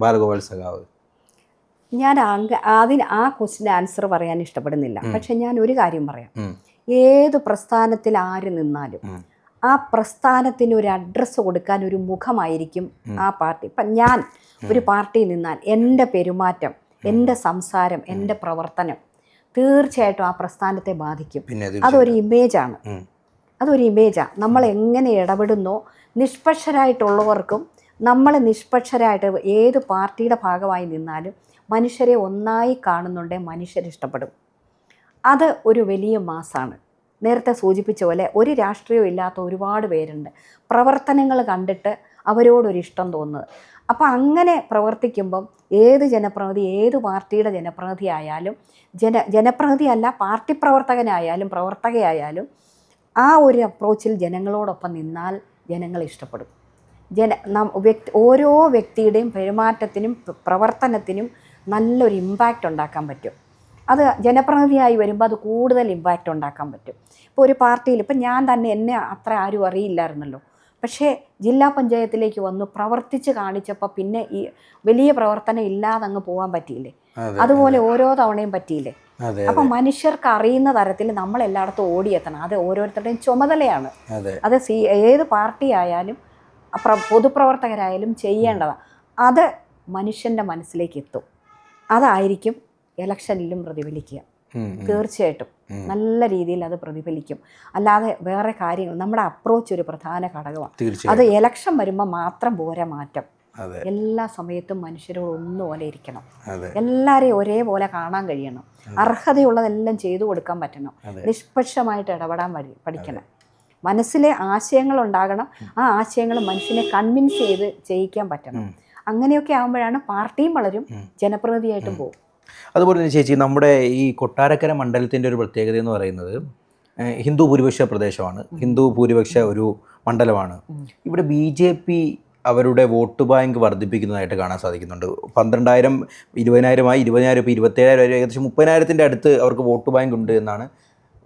ബാലഗോപാൽ സഖാവ്? ഞാൻ അതിന് ആ ക്വസ്റ്റിൻ്റെ ആൻസർ പറയാൻ ഇഷ്ടപ്പെടുന്നില്ല. പക്ഷെ ഞാൻ ഒരു കാര്യം പറയാം. ഏത് പ്രസ്ഥാനത്തിൽ ആര് നിന്നാലും ആ പ്രസ്ഥാനത്തിന് ഒരു അഡ്രസ്സ് കൊടുക്കാൻ ഒരു മുഖമായിരിക്കും ആ പാർട്ടി. ഇപ്പം ഞാൻ ഒരു പാർട്ടിയിൽ നിന്നാൽ എൻ്റെ പെരുമാറ്റം, എൻ്റെ സംസാരം, എൻ്റെ പ്രവർത്തനം തീർച്ചയായിട്ടും ആ പ്രസ്ഥാനത്തെ ബാധിക്കും. അതൊരു ഇമേജാണ്. നമ്മൾ എങ്ങനെ ഇടപെടുന്നോ, നിഷ്പക്ഷരായിട്ടുള്ളവർക്കും നമ്മൾ നിഷ്പക്ഷരായിട്ട് ഏത് പാർട്ടിയുടെ ഭാഗമായി നിന്നാലും മനുഷ്യരെ ഒന്നായി കാണുന്നുണ്ടെങ്കിൽ മനുഷ്യരിഷ്ടപ്പെടും. അത് ഒരു വലിയ മാസാണ്. നേരത്തെ സൂചിപ്പിച്ച പോലെ ഒരു രാഷ്ട്രീയവും ഇല്ലാത്ത ഒരുപാട് പേരുണ്ട്. പ്രവർത്തനങ്ങൾ കണ്ടിട്ട് അവരോടൊരിഷ്ടം തോന്നുന്നത്. അപ്പോൾ അങ്ങനെ പ്രവർത്തിക്കുമ്പം ഏത് ജനപ്രതിനിധി, ഏത് പാർട്ടിയുടെ ജനപ്രതിനിധി ആയാലും, ജനപ്രതിനിധിയല്ല പാർട്ടി പ്രവർത്തകനായാലും പ്രവർത്തകയായാലും ആ ഒരു അപ്രോച്ചിൽ ജനങ്ങളോടൊപ്പം നിന്നാൽ ജനങ്ങൾ ഇഷ്ടപ്പെടും. ഓരോ വ്യക്തിയുടെയും പെരുമാറ്റത്തിനും പ്രവർത്തനത്തിനും നല്ലൊരു ഇമ്പാക്റ്റ് ഉണ്ടാക്കാൻ പറ്റും. അത് ജനപ്രതിനിധിയായി വരുമ്പോൾ അത് കൂടുതൽ ഇമ്പാക്റ്റ് ഉണ്ടാക്കാൻ പറ്റും. ഇപ്പോൾ ഒരു പാർട്ടിയിൽ, ഇപ്പം ഞാൻ തന്നെ, എന്നെ അത്ര ആരും അറിയില്ലായിരുന്നല്ലോ. പക്ഷേ ജില്ലാ പഞ്ചായത്തിലേക്ക് വന്നു പ്രവർത്തിച്ച് കാണിച്ചപ്പോൾ പിന്നെ ഈ വലിയ പ്രവർത്തനം ഇല്ലാതെ അങ്ങ് പോകാൻ പറ്റിയില്ലേ? അതുപോലെ ഓരോ തവണയും പറ്റിയില്ലേ? അപ്പം മനുഷ്യർക്ക് അറിയുന്ന തരത്തിൽ നമ്മൾ എല്ലായിടത്തും ഓടിയെത്തണം. അത് ഓരോരുത്തരുടെയും ചുമതലയാണ്. അത് ഏത് പാർട്ടി ആയാലും പൊതുപ്രവർത്തകരായാലും ചെയ്യേണ്ടതാണ്. അത് മനുഷ്യൻ്റെ മനസ്സിലേക്ക് എത്തും. അതായിരിക്കും ഇലക്ഷനിലും പ്രതിഫലിക്കുക. തീർച്ചയായിട്ടും നല്ല രീതിയിൽ അത് പ്രതിഫലിക്കും. അല്ലാതെ വേറെ കാര്യങ്ങൾ, നമ്മുടെ അപ്രോച്ച് ഒരു പ്രധാന ഘടകമാണ്. അത് ഇലക്ഷൻ വരുമ്പോൾ മാത്രം പോരാ മാറ്റം. എല്ലാ സമയത്തും മനുഷ്യരോട് ഒന്നുപോലെ ഇരിക്കണം. എല്ലാവരെയും ഒരേപോലെ കാണാൻ കഴിയണം. അർഹതയുള്ളതെല്ലാം ചെയ്തു കൊടുക്കാൻ പറ്റണം. നിഷ്പക്ഷമായിട്ട് ഇടപെടാൻ പഠിക്കണം. മനസ്സിലെ ആശയങ്ങൾ ഉണ്ടാകണം. ആ ആശയങ്ങൾ മനുഷ്യനെ കൺവിൻസ് ചെയ്ത് ചെയ്യിക്കാൻ പറ്റണം. അങ്ങനെയൊക്കെ ആകുമ്പോഴാണ് പാർട്ടിയും വളരും, ജനപ്രതിനിധിയായിട്ടും പോകും. അതുപോലെ തന്നെ ചേച്ചി, നമ്മുടെ ഈ കൊട്ടാരക്കര മണ്ഡലത്തിൻ്റെ ഒരു പ്രത്യേകത എന്ന് പറയുന്നത് ഹിന്ദു ഭൂരിപക്ഷ പ്രദേശമാണ്, ഹിന്ദു ഭൂരിപക്ഷ ഒരു മണ്ഡലമാണ്. ഇവിടെ BJP അവരുടെ വോട്ട് ബാങ്ക് വർദ്ധിപ്പിക്കുന്നതായിട്ട് കാണാൻ സാധിക്കുന്നുണ്ട്. 12,000, 20,000 20,000 ഇപ്പോൾ 27,000, ഏകദേശം 30,000 അടുത്ത് അവർക്ക് വോട്ട് ബാങ്ക് ഉണ്ട് എന്നാണ്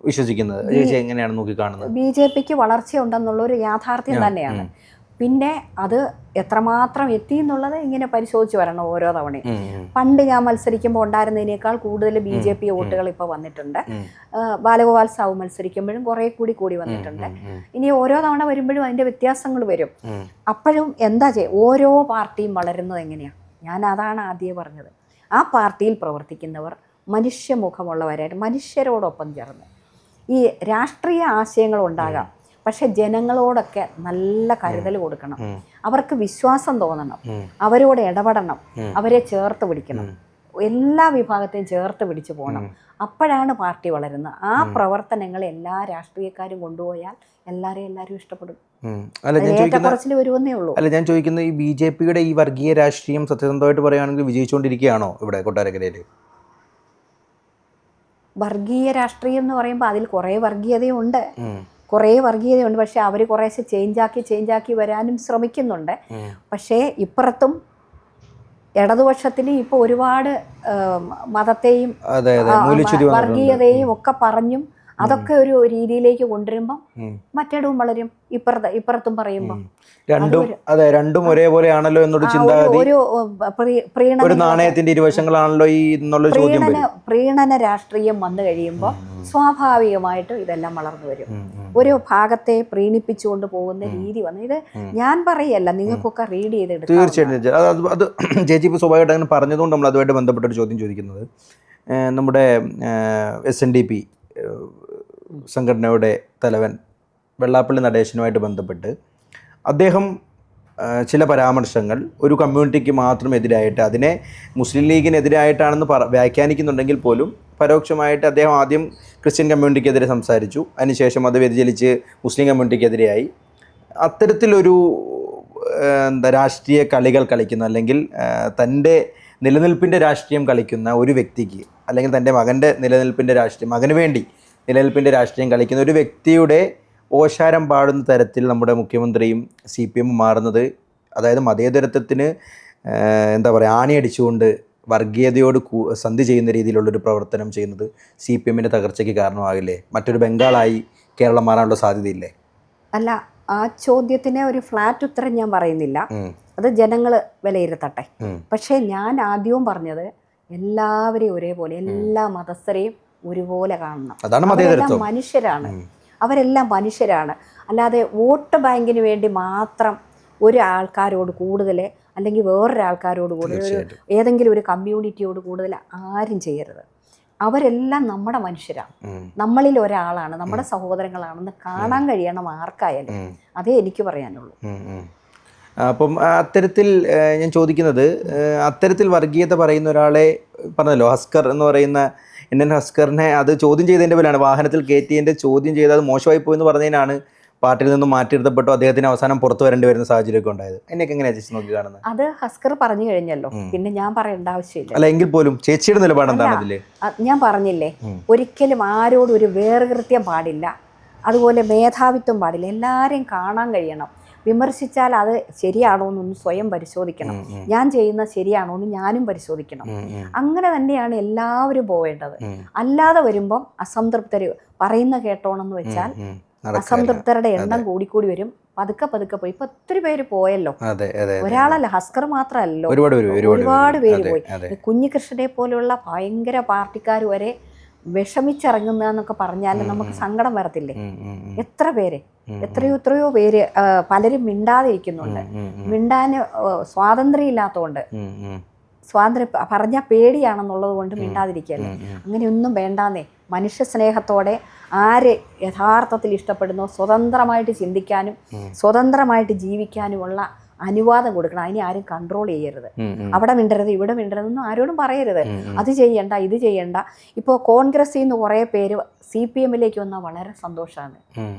വിശ്വസിക്കുന്നത്. ചേച്ചി എങ്ങനെയാണ് നോക്കി കാണുന്നത്? BJPക്ക് വളർച്ചയുണ്ടെന്നുള്ളൊരു യാഥാർത്ഥ്യം തന്നെയാണ്. പിന്നെ അത് എത്രമാത്രം എത്തി എന്നുള്ളത് ഇങ്ങനെ പരിശോധിച്ച് വരണം ഓരോ തവണയും. പണ്ട് ഞാൻ മത്സരിക്കുമ്പോൾ ഉണ്ടായിരുന്നതിനേക്കാൾ കൂടുതൽ BJP വോട്ടുകൾ ഇപ്പോൾ വന്നിട്ടുണ്ട്. ബാലഗോപാൽ സാവു മത്സരിക്കുമ്പോഴും കുറേ കൂടി വന്നിട്ടുണ്ട്. ഇനി ഓരോ തവണ വരുമ്പോഴും അതിൻ്റെ വ്യത്യാസങ്ങൾ വരും. അപ്പോഴും എന്താ ചെയ്യുക, ഓരോ പാർട്ടിയും വളരുന്നത് എങ്ങനെയാണ്? ഞാൻ അതാണ് ആദ്യമേ പറഞ്ഞത്. ആ പാർട്ടിയിൽ പ്രവർത്തിക്കുന്നവർ മനുഷ്യമുഖമുള്ളവരായിട്ട് മനുഷ്യരോടൊപ്പം ചേർന്ന് ഈ രാഷ്ട്രീയ ആശയങ്ങൾ ഉണ്ടാകാം, പക്ഷെ ജനങ്ങളോടൊക്കെ നല്ല കരുതൽ കൊടുക്കണം, അവർക്ക് വിശ്വാസം തോന്നണം, അവരോട് ഇടപെടണം, അവരെ ചേർത്ത് പിടിക്കണം, എല്ലാ വിഭാഗത്തെയും ചേർത്ത് പിടിച്ചു പോകണം. അപ്പോഴാണ് പാർട്ടി വളരുന്നത്. ആ പ്രവർത്തനങ്ങൾ എല്ലാ രാഷ്ട്രീയക്കാരും കൊണ്ടുപോയാൽ എല്ലാവരും ഇഷ്ടപ്പെടും. ഏറ്റക്കുറച്ചിൽ വരുമെന്നേ ഉള്ളൂ. അല്ല, ഞാൻ ചോദിക്കുന്നത് ഈ BJPയുടെ ഈ വർഗീയ രാഷ്ട്രീയം സത്യസന്ധമായിട്ട് പറയുകയാണെങ്കിൽ വിജയിച്ചുകൊണ്ടിരിക്കുകയാണോ ഇവിടെ കൊട്ടാരക്കരയിൽ? വർഗീയ രാഷ്ട്രീയം എന്ന് പറയുമ്പോൾ അതിൽ കുറേ വർഗീയതയുണ്ട്, പക്ഷെ അവർ കുറേശ്ശെ ചേഞ്ചാക്കി വരാനും ശ്രമിക്കുന്നുണ്ട്. പക്ഷേ ഇപ്പുറത്തും ഇടതുപക്ഷത്തിന് ഇപ്പോൾ ഒരുപാട് മതത്തെയും വർഗീയതയും ഒക്കെ പറഞ്ഞും അതൊക്കെ ഒരു രീതിയിലേക്ക് കൊണ്ടുവരുമ്പം മറ്റേടവും വളരും, ഇപ്പുറത്തും പറയുമ്പോൾ രണ്ടും ഒരേപോലെയാണല്ലോ എന്നൊരു ചിന്താഗതി, ഒരു നാണയത്തിന്റെ ഇരുവശങ്ങളാണല്ലോ ഈ എന്നുള്ള ചോദ്യം. പ്രീണന രാഷ്ട്രീയം വന്നു കഴിയുമ്പോൾ സ്വാഭാവികമായിട്ടും ഇതെല്ലാം വളർന്നു വരും. ഒരു ഭാഗത്തെ പ്രീണിപ്പിച്ചുകൊണ്ട് പോകുന്ന രീതി വന്നു. ഇത് ഞാൻ പറയല്ല, നിങ്ങൾക്കൊക്കെ റീഡ് ചെയ്തെടുക്കും. തീർച്ചയായിട്ടും അത് ചേച്ചി ഇപ്പോൾ സ്വാഭാവികമായിട്ട് അങ്ങനെ പറഞ്ഞതുകൊണ്ട് നമ്മൾ അതുമായിട്ട് ബന്ധപ്പെട്ടൊരു ചോദ്യം ചോദിക്കുന്നത്, നമ്മുടെ SNDP സംഘടനയുടെ തലവൻ വെള്ളാപ്പള്ളി നടേശനുമായിട്ട് ബന്ധപ്പെട്ട് അദ്ദേഹം ചില പരാമർശങ്ങൾ ഒരു കമ്മ്യൂണിറ്റിക്ക് മാത്രം എതിരായിട്ട്, അതിനെ മുസ്ലിം ലീഗിനെതിരായിട്ടാണെന്ന് വ്യാഖ്യാനിക്കുന്നുണ്ടെങ്കിൽ പോലും പരോക്ഷമായിട്ട് അദ്ദേഹം ആദ്യം ക്രിസ്ത്യൻ കമ്മ്യൂണിറ്റിക്കെതിരെ സംസാരിച്ചു, അതിനുശേഷം അത് വ്യതിചലിച്ച് മുസ്ലിം കമ്മ്യൂണിറ്റിക്കെതിരെയായി. അത്തരത്തിലൊരു രാഷ്ട്രീയ കളികൾ കളിക്കുന്ന, അല്ലെങ്കിൽ തൻ്റെ നിലനിൽപ്പിൻ്റെ രാഷ്ട്രീയം കളിക്കുന്ന ഒരു വ്യക്തിക്ക്, അല്ലെങ്കിൽ തൻ്റെ മകൻ്റെ നിലനിൽപ്പിൻ്റെ രാഷ്ട്രീയം, മകന് വേണ്ടി നിലനിൽപ്പിൻ്റെ രാഷ്ട്രീയം കളിക്കുന്ന ഒരു വ്യക്തിയുടെ ഓശാരം പാടുന്ന തരത്തിൽ നമ്മുടെ മുഖ്യമന്ത്രിയും CPM മാറുന്നത്, അതായത് മതേതരത്വത്തിന് ആണിയടിച്ചുകൊണ്ട് വർഗീയതയോട് സന്ധി ചെയ്യുന്ന രീതിയിലുള്ളൊരു പ്രവർത്തനം ചെയ്യുന്നത് CPMൻ്റെ തകർച്ചയ്ക്ക് കാരണമാകില്ലേ? മറ്റൊരു ബംഗാളായി കേരളം മാറാനുള്ള സാധ്യതയില്ലേ? അല്ല, ആ ചോദ്യത്തിന് ഒരു ഫ്ലാറ്റ് ഉത്തരം ഞാൻ പറയുന്നില്ല, അത് ജനങ്ങൾ വിലയിരുത്തട്ടെ. പക്ഷേ ഞാൻ ആദ്യവും പറഞ്ഞത് എല്ലാവരെയും ഒരേപോലെ, എല്ലാ മതസ്ഥരെയും ഒരുപോലെ കാണണം. അവരെല്ലാം മനുഷ്യരാണ്. അല്ലാതെ വോട്ട് ബാങ്കിന് വേണ്ടി മാത്രം ഒരാൾക്കാരോട് കൂടുതൽ, അല്ലെങ്കിൽ വേറൊരാൾക്കാരോട് കൂടുതൽ, ഏതെങ്കിലും ഒരു കമ്മ്യൂണിറ്റിയോട് കൂടുതൽ ആരും ചെയ്യരുത്. അവരെല്ലാം നമ്മുടെ മനുഷ്യരാണ്, നമ്മളിൽ ഒരാളാണ്, നമ്മുടെ സഹോദരങ്ങളാണെന്ന് കാണാൻ കഴിയണം ആർക്കായാലും. അതേ എനിക്ക് പറയാനുള്ളൂ. അപ്പം അത്തരത്തിൽ ഞാൻ ചോദിക്കുന്നത്, അത്തരത്തിൽ വർഗീയത പറയുന്ന ഒരാളെ പറഞ്ഞല്ലോ, ഹസ്കർ എന്ന് പറയുന്ന NN ഹസ്കറിനെ അത് ചോദ്യം ചെയ്തതിൻ്റെ പേരാണ്, വാഹനത്തിൽ കയറ്റിയതിൻ്റെ ചോദ്യം ചെയ്ത് അത് മോശമായി പോയെന്ന് പറഞ്ഞതിനാണ് പാർട്ടിയിൽ നിന്നും മാറ്റിയെടുത്തപ്പെട്ടു, അദ്ദേഹത്തിന് അവസാനം പുറത്തു വരേണ്ടി വരുന്ന സാഹചര്യമൊക്കെ ഉണ്ടായത്. എന്നൊക്കെ എങ്ങനെയാണ് ചേച്ചി നോക്കി കാണുന്നത്? അത് ഹസ്കർ പറഞ്ഞു കഴിഞ്ഞല്ലോ, പിന്നെ ഞാൻ പറയേണ്ട ആവശ്യമില്ല. അല്ല, എങ്കിൽ പോലും ചേച്ചിയുടെ നിലപാട് എന്താണ് അതില്? ഞാൻ പറഞ്ഞില്ലേ, ഒരിക്കലും ആരോടും ഒരു വേർകൃത്യം പാടില്ല, അതുപോലെ മേധാവിത്വം പാടില്ല. എല്ലാവരെയും കാണാൻ കഴിയണം. വിമർശിച്ചാൽ അത് ശരിയാണോ എന്നൊന്ന് സ്വയം പരിശോധിക്കണം. ഞാൻ ചെയ്യുന്നത് ശരിയാണോ എന്ന് ഞാനും പരിശോധിക്കണം. അങ്ങനെ തന്നെയാണ് എല്ലാവരും പോവേണ്ടത്. അല്ലാതെ വരുമ്പം അസംതൃപ്തർ പറയുന്ന കേട്ടോണെന്ന് വെച്ചാൽ അസംതൃപ്തരുടെ എണ്ണം കൂടിക്കൂടി വരും. പതുക്കെ പോയി. ഇപ്പൊ ഒത്തിരി പേര് പോയല്ലോ, ഒരാളല്ല, ഹസ്കർ മാത്രമല്ലോ, ഒരുപാട് പേര് പോയി. കുഞ്ഞികൃഷ്ണനെ പോലുള്ള ഭയങ്കര പാർട്ടിക്കാർ വരെ വിഷമിച്ചിറങ്ങുന്നതെന്നൊക്കെ പറഞ്ഞാൽ നമുക്ക് സങ്കടം വരത്തില്ലേ? എത്രയോ പേര് പലരും മിണ്ടാതെ ഇരിക്കുന്നുണ്ട്. മിണ്ടാൻ സ്വാതന്ത്ര്യം ഇല്ലാത്തതുകൊണ്ട്, സ്വാതന്ത്ര്യം പറഞ്ഞാൽ പേടിയാണെന്നുള്ളത് കൊണ്ട് മിണ്ടാതിരിക്കുകയല്ലേ. അങ്ങനെയൊന്നും വേണ്ടാന്നേ. മനുഷ്യ സ്നേഹത്തോടെ ആര് യഥാർത്ഥത്തിൽ ഇഷ്ടപ്പെടുന്നോ സ്വതന്ത്രമായിട്ട് ചിന്തിക്കാനും സ്വതന്ത്രമായിട്ട് ജീവിക്കാനുമുള്ള അനുവാദം കൊടുക്കണം. അതിനെ ആരും കൺട്രോൾ ചെയ്യരുത്. അവിടെ മിണ്ടരുത്, ഇവിടെ മിണ്ടരുതെന്നും ആരോടും പറയരുത്. അത് ചെയ്യണ്ട, ഇത് ചെയ്യണ്ട. ഇപ്പോൾ കോൺഗ്രസിൽ നിന്ന് കുറേ പേര് CPMലേക്ക് വന്നാൽ വളരെ സന്തോഷമാണ്,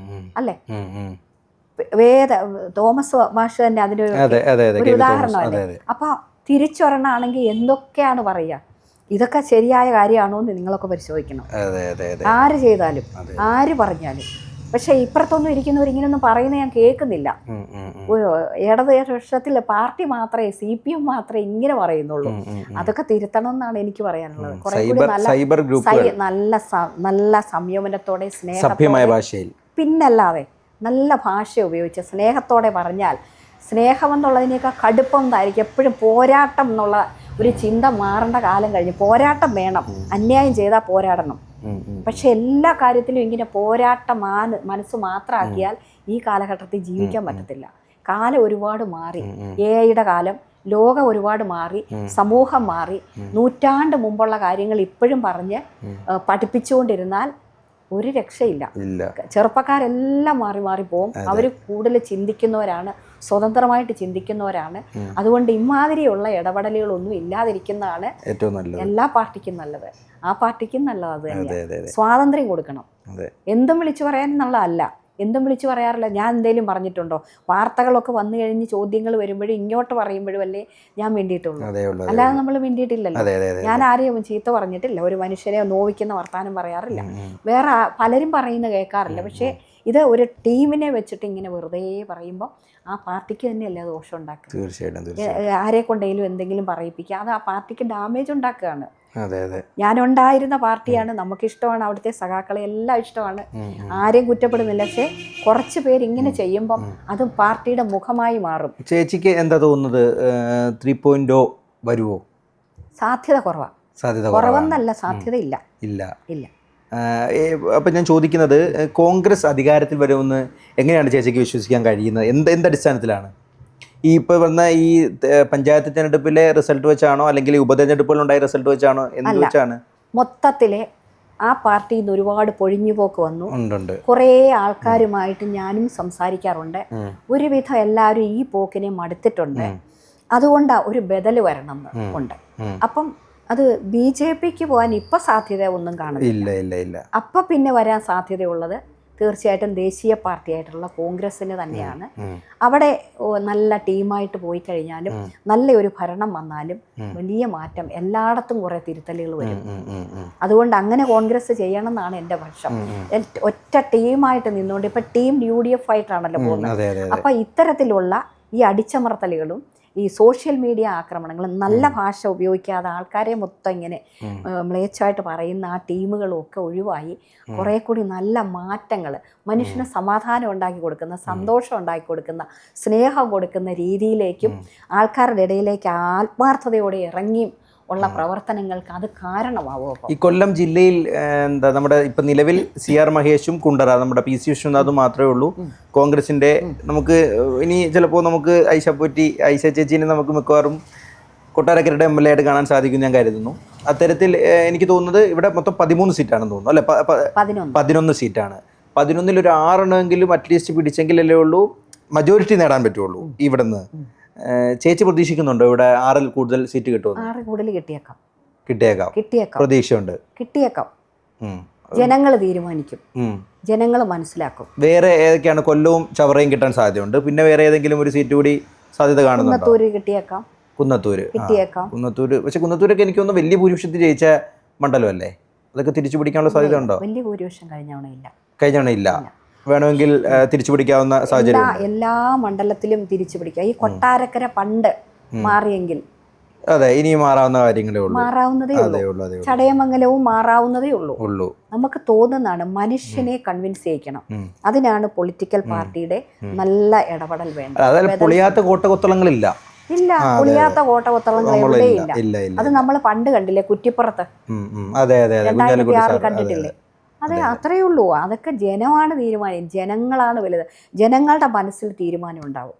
അല്ലേ? തോമസ് മാഷ് തന്നെ അതിനൊരു ഉദാഹരണമല്ലേ. അപ്പോൾ തിരിച്ചൊരെണ്ണാണെങ്കിൽ എന്തൊക്കെയാണ് പറയുക? ഇതൊക്കെ ശരിയായ കാര്യമാണോ എന്ന് നിങ്ങളൊക്കെ പരിശോധിക്കണം. ആര് ചെയ്താലും ആര് പറഞ്ഞാലും. പക്ഷെ ഇപ്പുറത്തൊന്നും ഇരിക്കുന്നവർ ഇങ്ങനെയൊന്നും പറയുന്നത് ഞാൻ കേൾക്കുന്നില്ല. ഇടതുപക്ഷത്തിൽ പാർട്ടി മാത്രമേ, CPM മാത്രമേ ഇങ്ങനെ പറയുന്നുള്ളൂ. അതൊക്കെ തിരുത്തണം എന്നാണ് എനിക്ക് പറയാനുള്ളത്. കുറെ കൂടി നല്ല സംയമനത്തോടെ, സ്നേഹത്തോടെ, പിന്നല്ലാതെ നല്ല ഭാഷ ഉപയോഗിച്ച് സ്നേഹത്തോടെ പറഞ്ഞാൽ സ്നേഹം എന്നുള്ളതിനേക്കാൾ കടുപ്പം എന്തായിരിക്കും, എപ്പോഴും പോരാട്ടം എന്നുള്ള ഒരു ചിന്ത മാറേണ്ട കാലം കഴിഞ്ഞു. പോരാട്ടം വേണം, അന്യായം ചെയ്താൽ പോരാടണം. പക്ഷെ എല്ലാ കാര്യത്തിലും ഇങ്ങനെ പോരാട്ടം മനസ്സ് മാത്രമാക്കിയാൽ ഈ കാലഘട്ടത്തിൽ ജീവിക്കാൻ പറ്റത്തില്ല. കാലം ഒരുപാട് മാറി, AI-യുടെ കാലം, ലോകം ഒരുപാട് മാറി, സമൂഹം മാറി. നൂറ്റാണ്ട് മുമ്പുള്ള കാര്യങ്ങൾ ഇപ്പോഴും പറഞ്ഞ് പഠിപ്പിച്ചുകൊണ്ടിരുന്നാൽ ഒരു രക്ഷയില്ല. ചെറുപ്പക്കാരെല്ലാം മാറി മാറി പോകും. അവർ കൂടുതൽ ചിന്തിക്കുന്നവരാണ്, സ്വതന്ത്രമായിട്ട് ചിന്തിക്കുന്നവരാണ്. അതുകൊണ്ട് ഇമാതിരിയുള്ള ഇടപെടലുകളൊന്നും ഇല്ലാതിരിക്കുന്നതാണ് ഏറ്റവും നല്ലത്. എല്ലാ പാർട്ടിക്കും നല്ലത്, ആ പാർട്ടിക്കും നല്ലത് അത് തന്നെ. സ്വാതന്ത്ര്യം കൊടുക്കണം. എന്തും വിളിച്ചു പറയാൻ എന്നുള്ളതല്ല, എന്തും വിളിച്ചു പറയാറില്ല. ഞാൻ എന്തെങ്കിലും പറഞ്ഞിട്ടുണ്ടോ? വാർത്തകളൊക്കെ വന്നു കഴിഞ്ഞ് ചോദ്യങ്ങൾ വരുമ്പോഴും ഇങ്ങോട്ട് പറയുമ്പോഴും അല്ലേ ഞാൻ വേണ്ടിയിട്ടുള്ളൂ, അല്ലാതെ നമ്മൾ വേണ്ടിയിട്ടില്ലല്ലോ. ഞാൻ ആരെയും ചീത്ത പറഞ്ഞിട്ടില്ല, ഒരു മനുഷ്യനെ നോവിക്കുന്ന വർത്താനം പറയാറില്ല, വേറെ പലരും പറയുന്ന കേൾക്കാറില്ല. പക്ഷേ ഇത് ഒരു ടീമിനെ വെച്ചിട്ട് ഇങ്ങനെ വെറുതെ പറയുമ്പോൾ ആ പാർട്ടിക്ക് തന്നെയല്ലേ ദോഷം ഉണ്ടാക്കുക. തീർച്ചയായിട്ടും ആരെ കൊണ്ടെങ്കിലും എന്തെങ്കിലും പറയിപ്പിക്കുക, അത് ആ പാർട്ടിക്ക് ഡാമേജ് ഉണ്ടാക്കുകയാണ്. ഞാനുണ്ടായിരുന്ന പാർട്ടിയാണ്, നമുക്കിഷ്ടമാണ്, അവിടുത്തെ സഖാക്കളെ എല്ലാം ഇഷ്ടമാണ്, ആരെയും കുറ്റപ്പെടുന്നില്ല. പക്ഷെ കുറച്ച് പേര് ഇങ്ങനെ ചെയ്യുമ്പം അത് പാർട്ടിയുടെ മുഖമായി മാറും. ചേച്ചിക്ക് എന്താ തോന്നുന്നത്, 3.0 വരുമോ? സാധ്യത കുറവാണ്. കുറവെന്നല്ല, സാധ്യത ഇല്ല. ഇല്ല. അപ്പം ഞാൻ ചോദിക്കുന്നത്, കോൺഗ്രസ് അധികാരത്തിൽ വരുമെന്ന് എങ്ങനെയാണ് ചേച്ചിക്ക് വിശ്വസിക്കാൻ കഴിയുന്നത്? എന്തടിസ്ഥാനത്തിലാണ്? ഈ ഇപ്പോൾ വന്ന ഈ പഞ്ചായത്ത് തിരഞ്ഞെടുപ്പിലെ റിസൾട്ട് വെച്ചാണോ, അല്ലെങ്കിൽ ഉപതെരഞ്ഞെടുപ്പുകളുണ്ടായ റിസൾട്ട് വെച്ചാണോ, എന്ത് വെച്ചാണ്? മൊത്തത്തിലെ ആ പാർട്ടിയിൽ നിന്ന് ഒരുപാട് പൊഴിഞ്ഞുപോക്ക് വന്നു. കുറേ ആൾക്കാരുമായിട്ട് ഞാനും സംസാരിക്കാറുണ്ട്. ഒരുവിധം എല്ലാവരും ഈ പോക്കിനെ മടുത്തിട്ടുണ്ട്. അതുകൊണ്ടാണ് ഒരു ബദൽ വരണം ഉണ്ട്. അപ്പം അത് BJPക്ക് പോകാൻ ഇപ്പം സാധ്യത ഒന്നും കാണുന്നില്ല. അപ്പം പിന്നെ വരാൻ സാധ്യതയുള്ളത് തീർച്ചയായിട്ടും ദേശീയ പാർട്ടിയായിട്ടുള്ള കോൺഗ്രസ്സിന് തന്നെയാണ്. അവിടെ നല്ല ടീമായിട്ട് പോയി കഴിഞ്ഞാലും, നല്ലൊരു ഭരണം വന്നാലും വലിയ മാറ്റം, എല്ലായിടത്തും കുറേ തിരുത്തലുകൾ വരും. അതുകൊണ്ട് അങ്ങനെ കോൺഗ്രസ് ചെയ്യണം എന്നാണ് എൻ്റെ പക്ഷം. ഒറ്റ ടീമായിട്ട് നിന്നുകൊണ്ട്, ഇപ്പം ടീം UDF ആയിട്ടാണല്ലോ പോകുന്നത്. അപ്പം ഇത്തരത്തിലുള്ള ഈ അടിച്ചമർത്തലുകളും ഈ സോഷ്യൽ മീഡിയ ആക്രമണങ്ങളും, നല്ല ഭാഷ ഉപയോഗിക്കാതെ ആൾക്കാരെ മൊത്തം ഇങ്ങനെ മ്ലേച്ഛമായിട്ട് പറയുന്ന ആ ടീമുകളും ഒക്കെ ഒഴിവായി കുറേ കൂടി നല്ല മാറ്റങ്ങൾ, മനുഷ്യന് സമാധാനം ഉണ്ടാക്കി കൊടുക്കുന്ന, സന്തോഷം ഉണ്ടാക്കി കൊടുക്കുന്ന, സ്നേഹം കൊടുക്കുന്ന രീതിയിലേക്കും ആൾക്കാരുടെ ഇടയിലേക്ക് ആത്മാർത്ഥതയോടെ ഇറങ്ങിയും ഉള്ള പ്രവർത്തനങ്ങൾക്ക് അത് കാരണമാവും. ഈ കൊല്ലം ജില്ലയിൽ എന്താ നമ്മുടെ ഇപ്പം നിലവിൽ CR മഹേഷും കുണ്ടറ, നമ്മുടെ PC വിശ്വനാഥും മാത്രമേ ഉള്ളൂ കോൺഗ്രസിൻ്റെ. നമുക്ക് ഇനി ചിലപ്പോൾ നമുക്ക് ഐഷ ചേച്ചീനെ നമുക്ക് മിക്കവാറും കൊട്ടാരക്കരയുടെ MLA ആയിട്ട് കാണാൻ സാധിക്കും ഞാൻ കരുതുന്നു. അത്തരത്തിൽ എനിക്ക് തോന്നുന്നത് ഇവിടെ മൊത്തം 13 സീറ്റാണെന്ന് തോന്നുന്നു, അല്ലെ? 11 സീറ്റാണ്. 11-ൽ ഒരു 6 അറ്റ്ലീസ്റ്റ് പിടിച്ചെങ്കിലല്ലേ ഉള്ളൂ മജോറിറ്റി നേടാൻ പറ്റുള്ളൂ ഇവിടെ നിന്ന്. ചേച്ചി പ്രതീക്ഷിക്കുന്നുണ്ടോ ഇവിടെ 6-ൽ കൂടുതൽ സീറ്റ് കിട്ടുമെന്ന്? 6 കൂടുതൽ കിട്ടിയേക്കാം. പ്രതീക്ഷയുണ്ട്. കിട്ടിയേക്കാം. ജനങ്ങൾ തീരുമാനിക്കും, ജനങ്ങൾ മനസ്സിലാക്കും. വേറെ ഏതൊക്കെയാണ്? കൊല്ലവും ചവറയും കിട്ടാൻ സാധ്യതയുണ്ട്. പിന്നെ വേറെ ഏതെങ്കിലും ഒരു സീറ്റ് കൂടി സാധ്യത കാണുന്നുണ്ടോ? കുന്നത്തൂര് കിട്ടിയേക്കാം. പക്ഷെ കുന്നത്തൂരൊക്കെ എനിക്ക് തോന്നുന്നു വലിയ ഭൂരിപക്ഷത്തിൽ ജയിച്ച മണ്ഡലമല്ലേ, അതൊക്കെ തിരിച്ചു പിടിക്കാനുള്ള സാധ്യത ഉണ്ടോ? വലിയ ഭൂരിപക്ഷം കഴിഞ്ഞ ഇല്ല. വേണമെങ്കിൽ തിരിച്ചു പിടിക്കാവുന്ന സാഹചര്യം എല്ലാ മണ്ഡലത്തിലും തിരിച്ചു പിടിക്കാം. ഈ കൊട്ടാരക്കര പണ്ട് മാറിയെങ്കിൽ അതെ, ഇനി മാറാവുന്ന കാര്യങ്ങളേ ഉള്ളൂ, മാറാവുന്നതേ ഉള്ളൂ. ചടയമംഗലവും മാറാവുന്നതേ ഉള്ളൂ. നമുക്ക് തോന്നുന്നതാണ്, മനുഷ്യനെ കൺവിൻസ് ചെയ്യിക്കണം. അതിനാണ് പൊളിറ്റിക്കൽ പാർട്ടിയുടെ നല്ല ഇടപെടൽ വേണ്ടത്. അതായത് പൊളിയാത്ത കോട്ടകൊത്തളങ്ങളില്ല, പൊളിയാത്ത കോട്ടകൊത്തളങ്ങൾ എവിടെയില്ല. അത് നമ്മൾ പണ്ട് കണ്ടില്ലേ, കുറ്റിപ്പുറത്ത് 2006 കണ്ടിട്ടില്ലേ? അതെ, അത്രയേ ഉള്ളൂ. അതൊക്കെ ജനമാണ് തീരുമാനം, ജനങ്ങളാണ് വലുത്. ജനങ്ങളുടെ മനസ്സിൽ തീരുമാനം ഉണ്ടാവും.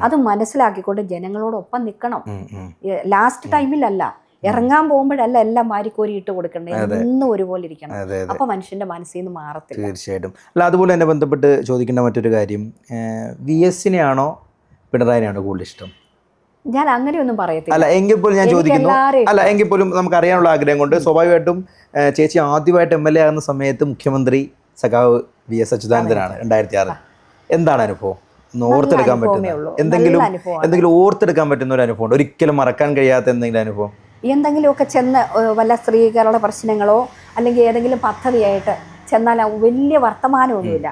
അത് മനസ്സിലാക്കിക്കൊണ്ട് ജനങ്ങളോടൊപ്പം നിൽക്കണം. ലാസ്റ്റ് ടൈമിലല്ല, ഇറങ്ങാൻ പോകുമ്പോഴല്ല എല്ലാം മാരിക്കോരി ഇട്ട് കൊടുക്കണ്ടേ, എന്നും ഒരുപോലെ ഇരിക്കണം. അപ്പൊ മനുഷ്യന്റെ മനസ്സിൽ നിന്ന് മാറത്തില്ല. തീർച്ചയായിട്ടും. അല്ല, അതുപോലെ തന്നെ ബന്ധപ്പെട്ട് ചോദിക്കേണ്ട മറ്റൊരു കാര്യം, VS-നെയാണോ പിണറായിനെയാണോ കൂടുതൽ ഇഷ്ടം? ഞാൻ അങ്ങനെയൊന്നും പറയത്തില്ല. അല്ല, എങ്കിൽ പോലും ഞാൻ ചോദിക്കുന്നു, അല്ല എങ്കിൽ പോലും നമുക്ക് അറിയാനുള്ള ആഗ്രഹം കൊണ്ട് സ്വാഭാവികമായിട്ടും ചേച്ചി ആദ്യമായിട്ട് MLA ആകുന്ന സമയത്ത് മുഖ്യമന്ത്രി സഖാവ് VS അച്യുതാനന്ദനാണ് 2006. എന്താണ് അനുഭവം? ഓർത്തെടുക്കാൻ പറ്റുന്ന എന്തെങ്കിലും ഓർത്തെടുക്കാൻ പറ്റുന്ന ഒരു അനുഭവം, ഒരിക്കലും മറക്കാൻ കഴിയാത്ത എന്തെങ്കിലും അനുഭവം? എന്തെങ്കിലുമൊക്കെ ചെന്ന് വല്ല സ്ത്രീകളുടെ പ്രശ്നങ്ങളോ അല്ലെങ്കിൽ ഏതെങ്കിലും പദ്ധതിയായിട്ട് ചെന്നാൽ വലിയ വർത്തമാനമൊന്നുമില്ല,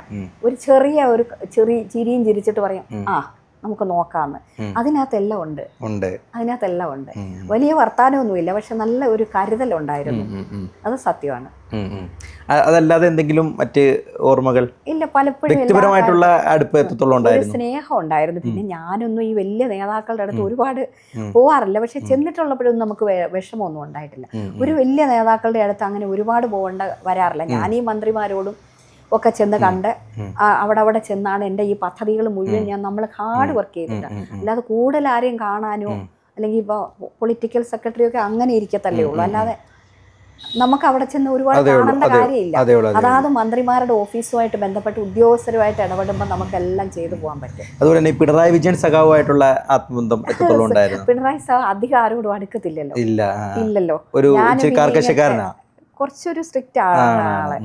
ഒരു ചെറിയ ചിരിയും ചിരിച്ചിട്ട് പറയും, ആ നമുക്ക് നോക്കാമെന്ന്. അതിനകത്തെല്ലാം ഉണ്ട്. അതിനകത്തെല്ലാം ഉണ്ട്. വലിയ വർത്താനമൊന്നുമില്ല, പക്ഷെ നല്ല ഒരു കരുതലുണ്ടായിരുന്നു. അത് സത്യമാണ്. അതല്ലാതെ എന്തെങ്കിലും മറ്റ് ഓർമ്മകൾ? ഇല്ല, പലപ്പോഴും വ്യക്തിപരമായിട്ടുള്ള അടുപ്പ് എത്രത്തോളം ഉണ്ടായിരുന്നു? സ്നേഹം ഉണ്ടായിരുന്നു. പിന്നെ ഞാനൊന്നും ഈ വലിയ നേതാക്കളുടെ അടുത്ത് ഒരുപാട് പോവാറില്ല, പക്ഷെ ചെന്നിട്ടുള്ളപ്പോഴൊന്നും നമുക്ക് വിഷമമൊന്നും ഉണ്ടായിട്ടില്ല. ഒരു വലിയ നേതാക്കളുടെ അടുത്ത് അങ്ങനെ ഒരുപാട് വരാറില്ല. ഞാൻ ഈ മന്ത്രിമാരോടും ഒക്കെ ചെന്ന് കണ്ട് അവിടെ ചെന്നാണ് എൻ്റെ ഈ പദ്ധതികൾ മുഴുവൻ നമ്മൾ ഹാർഡ് വർക്ക് ചെയ്തിട്ട്, അല്ലാതെ കൂടുതൽ ആരെയും കാണാനോ അല്ലെങ്കിൽ ഇപ്പോൾ പൊളിറ്റിക്കൽ സെക്രട്ടറിയൊക്കെ അങ്ങനെ ഇരിക്കത്തല്ലേ ഉള്ളൂ. അല്ലാതെ നമുക്ക് അവിടെ ചെന്ന് ഒരുപാട് കാണേണ്ട കാര്യമില്ല. അതാത് മന്ത്രിമാരുടെ ഓഫീസുമായിട്ട് ബന്ധപ്പെട്ട് ഉദ്യോഗസ്ഥരുമായിട്ട് ഇടപെടുമ്പോൾ നമുക്കെല്ലാം ചെയ്തു പോകാൻ പറ്റും. അതുപോലെ തന്നെ പിണറായി വിജയൻ സഖാവുമായിട്ടുള്ള ആത്മബന്ധം എത്രത്തോളം ഉണ്ടായിരുന്നു? പിണറായി സഖാവ് അധികം ആരോടും അടുക്കത്തില്ലല്ലോ. ഇല്ലല്ലോ. കുറച്ചൊരു സ്ട്രിക്റ്റ് ആണ് ആള്.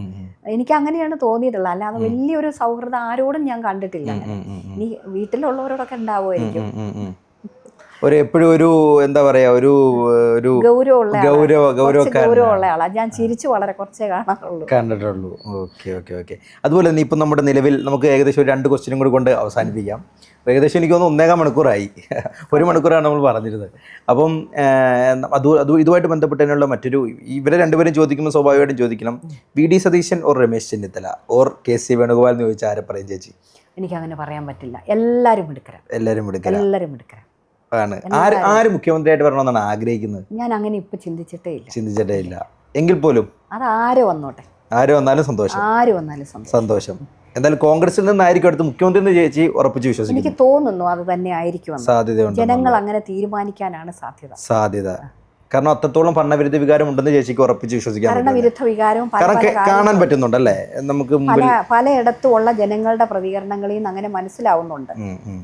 എനിക്ക് അങ്ങനെയാണ് തോന്നിയിട്ടുള്ളത്. അല്ലാതെ വലിയൊരു സൗഹൃദം ആരോടും ഞാൻ കണ്ടിട്ടില്ല. ഇനി വീട്ടിലുള്ളവരോടൊക്കെ ഉണ്ടാവുമായിരിക്കും. എപ്പോഴും ഒരു എന്താ പറയാ, ഒരു ഗൗരവമുള്ള ആളാ. ഞാൻ ചിരിച്ചു വളരെ കുറച്ചേ കണ്ടിട്ടുള്ളൂ. ഓക്കെ. അതുപോലെ തന്നെ ഇപ്പം നമ്മുടെ നിലവിൽ നമുക്ക് ഏകദേശം ഒരു 2 ക്വസ്റ്റ്യനും കൂടി കൊണ്ട് അവസാനിപ്പിക്കാം. ഏകദേശം എനിക്ക് തോന്നുന്നു 1.25 മണിക്കൂറായി. 1 മണിക്കൂറാണ് നമ്മൾ പറഞ്ഞിരുന്നത്. അപ്പം ഇതുമായിട്ട് ബന്ധപ്പെട്ടതിനുള്ള മറ്റൊരു, ഇവരെ രണ്ടുപേരും ചോദിക്കുമ്പോൾ സ്വാഭാവികമായിട്ടും ചോദിക്കണം, VD. Satheesan or Ramesh Chennithala or K C. Venugopal എന്ന് ചോദിച്ചാൽ ആരെ പറയും ചേച്ചി? എനിക്കങ്ങനെ പറയാൻ പറ്റില്ല. എല്ലാവരും എടുക്കരാ ആണ്. ആര് മുഖ്യമന്ത്രിയായിട്ട് വരണമെന്നാണ് ആഗ്രഹിക്കുന്നത്? ഞാൻ അങ്ങനെ ഇപ്പൊ ചിന്തിച്ചിട്ടേ ഇല്ല. എങ്കിൽ പോലും അത് ആര് വന്നോട്ടെ, ആര് വന്നാലും സന്തോഷം. എന്തായാലും കോൺഗ്രസിൽ നിന്നായിരിക്കും അടുത്ത് മുഖ്യമന്ത്രി ചേച്ചി ഉറപ്പിച്ച് വിശ്വസിക്കുന്നു? എനിക്ക് തോന്നുന്നു അത് തന്നെ ആയിരിക്കും. സാധ്യതയുണ്ട്. ജനങ്ങൾ അങ്ങനെ തീരുമാനിക്കാനാണ് സാധ്യത. കാരണം അത്രത്തോളം ഭരണവിരുദ്ധ വികാരം ഉണ്ടെന്ന് ചേച്ചിക്ക് ഉറപ്പിച്ച് വിശ്വസിക്കാൻ ഭരണവിരുദ്ധ വികാരവും കാണാൻ പറ്റുന്നുണ്ടല്ലേ? നമുക്ക് പലയിടത്തും ഉള്ള ജനങ്ങളുടെ പ്രതികരണങ്ങളിൽ നിന്ന് അങ്ങനെ മനസ്സിലാവുന്നുണ്ട്.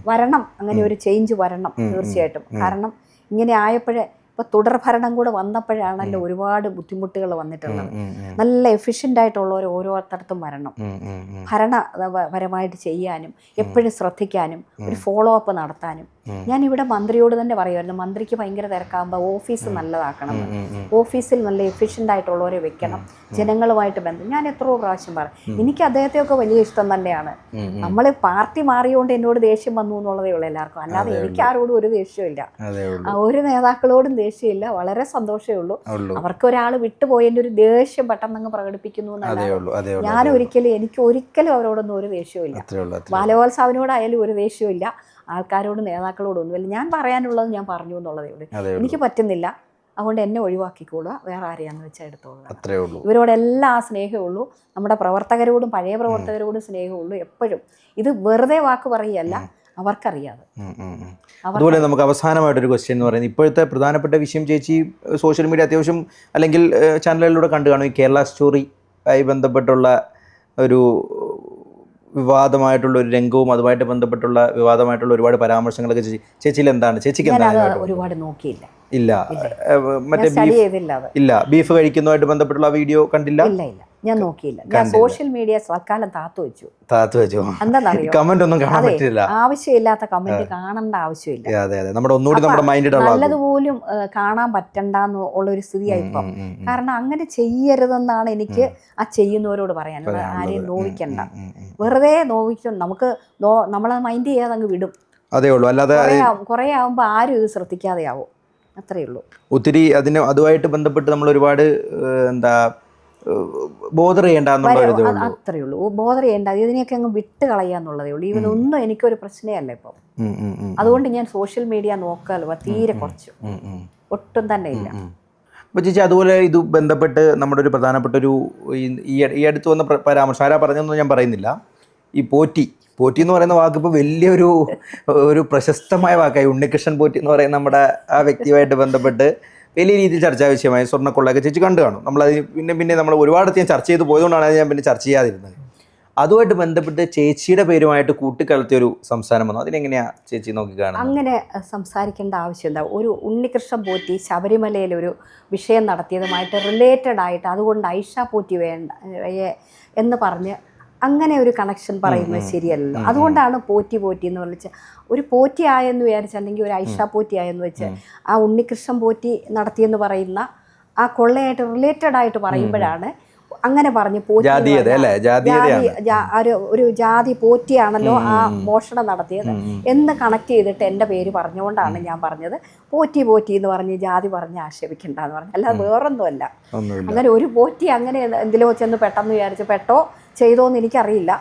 വരണം, അങ്ങനെ ഒരു ചേഞ്ച് വരണം തീർച്ചയായിട്ടും. കാരണം ഇങ്ങനെ ആയപ്പോഴേ, ഇപ്പൊ തുടർഭരണം കൂടെ വന്നപ്പോഴാണല്ലോ ഒരുപാട് ബുദ്ധിമുട്ടുകൾ വന്നിട്ടുള്ളത്. നല്ല എഫിഷ്യൻ്റ് ആയിട്ടുള്ളവർ ഓരോരുത്തർക്കും വരണം, ഭരണപരമായിട്ട് ചെയ്യാനും എപ്പോഴും ശ്രദ്ധിക്കാനും ഒരു ഫോളോ അപ്പ് നടത്താനും. ഞാനിവിടെ മന്ത്രിയോട് തന്നെ പറയുമായിരുന്നു, മന്ത്രിക്ക് ഭയങ്കര തിരക്കാകുമ്പോൾ ഓഫീസ് നല്ലതാക്കണം, ഓഫീസിൽ നല്ല എഫിഷ്യൻ്റ് ആയിട്ടുള്ളവരെ വെക്കണം, ജനങ്ങളുമായിട്ട് ബന്ധം. ഞാൻ എത്രയോ പ്രാവശ്യം പറയും. എനിക്ക് അദ്ദേഹത്തെയൊക്കെ വലിയ ഇഷ്ടം തന്നെയാണ്. നമ്മൾ പാർട്ടി മാറിയോണ്ട് എന്നോട് ദേഷ്യം വന്നു എന്നുള്ളതേ ഉള്ളൂ എല്ലാവർക്കും. അല്ലാതെ എനിക്ക് ആരോടും ഒരു ദേഷ്യമില്ല, ഒരു നേതാക്കളോടും ദേഷ്യമില്ല. വളരെ സന്തോഷമേ ഉള്ളൂ. അവർക്ക് ഒരാൾ വിട്ടുപോയതിൻ്റെ ഒരു ദേഷ്യം പെട്ടെന്ന് പ്രകടിപ്പിക്കുന്നു എന്നല്ല. എനിക്ക് ഒരിക്കലും അവരോടൊന്നും ഒരു ദേഷ്യമില്ല. ബാലഗോപാൽ ഒരു ദേഷ്യമില്ല. ആൾക്കാരോടും നേതാക്കളോടും ഒന്നുമില്ല. ഞാൻ പറയാനുള്ളത് ഞാൻ പറഞ്ഞു എന്നുള്ളതേ ഉള്ളൂ. എനിക്ക് പറ്റുന്നില്ല, അതുകൊണ്ട് എന്നെ ഒഴിവാക്കിക്കോളുക, വേറെ ആരെയാന്ന് വെച്ചാൽ എടുത്തോളുക. ഇവരോടെല്ലാം ആ സ്നേഹമേ ഉള്ളൂ. നമ്മുടെ പ്രവർത്തകരോടും പഴയ പ്രവർത്തകരോടും സ്നേഹമുള്ളൂ എപ്പോഴും. ഇത് വെറുതെ വാക്ക് പറയുകയല്ല, അവർക്കറിയാതെ. അതുപോലെ നമുക്ക് അവസാനമായിട്ടൊരു ക്വസ്റ്റ്യൻ എന്ന് പറയുന്നത്, ഇപ്പോഴത്തെ പ്രധാനപ്പെട്ട വിഷയം ചേച്ചി സോഷ്യൽ മീഡിയ അത്യാവശ്യം അല്ലെങ്കിൽ ചാനലുകളിലൂടെ കണ്ടു കാണും, ഈ കേരള സ്റ്റോറി ആയി ബന്ധപ്പെട്ടുള്ള ഒരു വിവാദമായിട്ടുള്ള ഒരു രംഗവും അതുമായിട്ട് ബന്ധപ്പെട്ടുള്ള വിവാദമായിട്ടുള്ള ഒരുപാട് പരാമർശങ്ങളൊക്കെ ചേച്ചിയിൽ എന്താണ്? ചേച്ചിക്ക് എന്താണ്? ഒരുപാട് നോക്കിയില്ല. ഇല്ല, ബീഫ് കഴിക്കുന്നതുമായിട്ട് ബന്ധപ്പെട്ടുള്ള വീഡിയോ കണ്ടില്ല. ഞാൻ നോക്കിയില്ല. ഞാൻ സോഷ്യൽ മീഡിയ തൽക്കാലം താത്തു വെച്ചു. എന്താണെന്നറിയോ, കമന്റ് ഒന്നും കാണാൻ പറ്റില്ല. ആവശ്യമില്ലാത്ത കമന്റ് കാണേണ്ട ആവശ്യമില്ല. നല്ലതുപോലും കാണാൻ പറ്റണ്ടെന്ന് ഉള്ളൊരു സ്ഥിതിയായി ഇപ്പം. കാരണം അങ്ങനെ ചെയ്യരുതെന്നാണ് എനിക്ക് ആ ചെയ്യുന്നവരോട് പറയാനുള്ളത്. ആരെയും നോവിക്കണ്ട, വെറുതെ നോവിക്കണം. നമ്മളത് മൈൻഡ് ചെയ്യാതെ അങ്ങ് വിടും. അതേ ഉള്ളൂ. അല്ലാതെ കുറെ ആവുമ്പോൾ ആരും ഇത് ശ്രദ്ധിക്കാതെയാവും, അത്രയേ ഉള്ളൂ. ഒത്തിരി അതുമായിട്ട് ബന്ധപ്പെട്ട് നമ്മൾ ഒരുപാട് ബോധർ ചെയ്യേണ്ട അത്രയേ ഉള്ളൂ. ബോധർ ചെയ്യേണ്ട, ഇതിനെയൊക്കെ അങ്ങ് വിട്ട് കളയാന്നുള്ളതേ ഉള്ളൂ. ഇവനൊന്നും എനിക്കൊരു പ്രശ്നമല്ല ഇപ്പം. അതുകൊണ്ട് ഞാൻ സോഷ്യൽ മീഡിയ നോക്കാലോ തീരെ കുറച്ചു, ഒട്ടും തന്നെ ഇല്ല. അപ്പോൾ ചേച്ചി, അതുപോലെ ഇത് ബന്ധപ്പെട്ട് നമ്മുടെ ഒരു പ്രധാനപ്പെട്ട ഒരു ഈ അടുത്ത് വന്ന പരാമർശം, ആരാ പറഞ്ഞതെന്ന് ഞാൻ പറയുന്നില്ല, ഈ പോറ്റി എന്ന് പറയുന്ന വാക്ക് ഇപ്പോൾ വലിയൊരു പ്രശസ്തമായ വാക്കായി. ഉണ്ണികൃഷ്ണൻ പോറ്റി എന്ന് പറയുന്ന നമ്മുടെ ആ വ്യക്തിയുമായിട്ട് ബന്ധപ്പെട്ട് വലിയ രീതിയിൽ ചർച്ചാ വിഷയമായി. സ്വർണ്ണക്കൊള്ളയൊക്കെ ചേച്ചി കണ്ടു കാണും. നമ്മളത് പിന്നെ നമ്മൾ ഒരുപാട് ഞാൻ ചർച്ച ചെയ്ത് പോയതുകൊണ്ടാണ് അത് ഞാൻ പിന്നെ ചർച്ച ചെയ്യാതിരുന്നത്. അതുമായിട്ട് ബന്ധപ്പെട്ട് ചേച്ചിയുടെ പേരുമായിട്ട് കൂട്ടിക്കലർത്തിയൊരു സംസാരം വന്നു. അതിനെങ്ങനെയാണ് ചേച്ചി നോക്കിക്കാണുന്നത്? അങ്ങനെ സംസാരിക്കേണ്ട ആവശ്യം എന്താ? ഒരു ഉണ്ണികൃഷ്ണൻ പോറ്റി ശബരിമലയിലൊരു വിഷയം നടത്തിയതുമായിട്ട് റിലേറ്റഡ് ആയിട്ട് അതുകൊണ്ട് ഐഷ പോറ്റി വേണ്ട എന്ന് പറഞ്ഞ് അങ്ങനെ ഒരു കണക്ഷൻ പറയുന്നത് ശരിയല്ലല്ലോ. അതുകൊണ്ടാണ് പോറ്റി എന്ന് വിളിച്ച് ഒരു പോറ്റി ആയെന്ന് വിചാരിച്ച്, അല്ലെങ്കിൽ ഒരു ഐഷ പോറ്റി ആയെന്ന് വെച്ച് ആ ഉണ്ണികൃഷ്ണൻ പോറ്റി നടത്തിയെന്ന് പറയുന്ന ആ കൊള്ളയായിട്ട് റിലേറ്റഡ് ആയിട്ട് പറയുമ്പോഴാണ് അങ്ങനെ പറഞ്ഞു പോറ്റി എന്ന് ജാതീയത പറഞ്ഞാൽ അല്ലേ? ജാതീയതയാണ്. ഒരു ജാതി പോറ്റിയാണല്ലോ ആ മോഷണം നടത്തിയത് എന്ന് കണക്ട് ചെയ്തിട്ട് എൻ്റെ പേര് പറഞ്ഞുകൊണ്ടാണ് ഞാൻ പറഞ്ഞത് പോറ്റി പോറ്റി എന്ന് പറഞ്ഞ് ജാതി പറഞ്ഞ് ആക്ഷേപിക്കണ്ടെന്ന് പറഞ്ഞു. അല്ലാതെ വേറൊന്നുമല്ല. അങ്ങനെ ഒരു പോറ്റി അങ്ങനെ എന്തിലോ ചെന്ന് പെട്ടെന്ന് വിചാരിച്ച് പെട്ടോ ചെയ്തോന്ന് എനിക്കറിയില്ല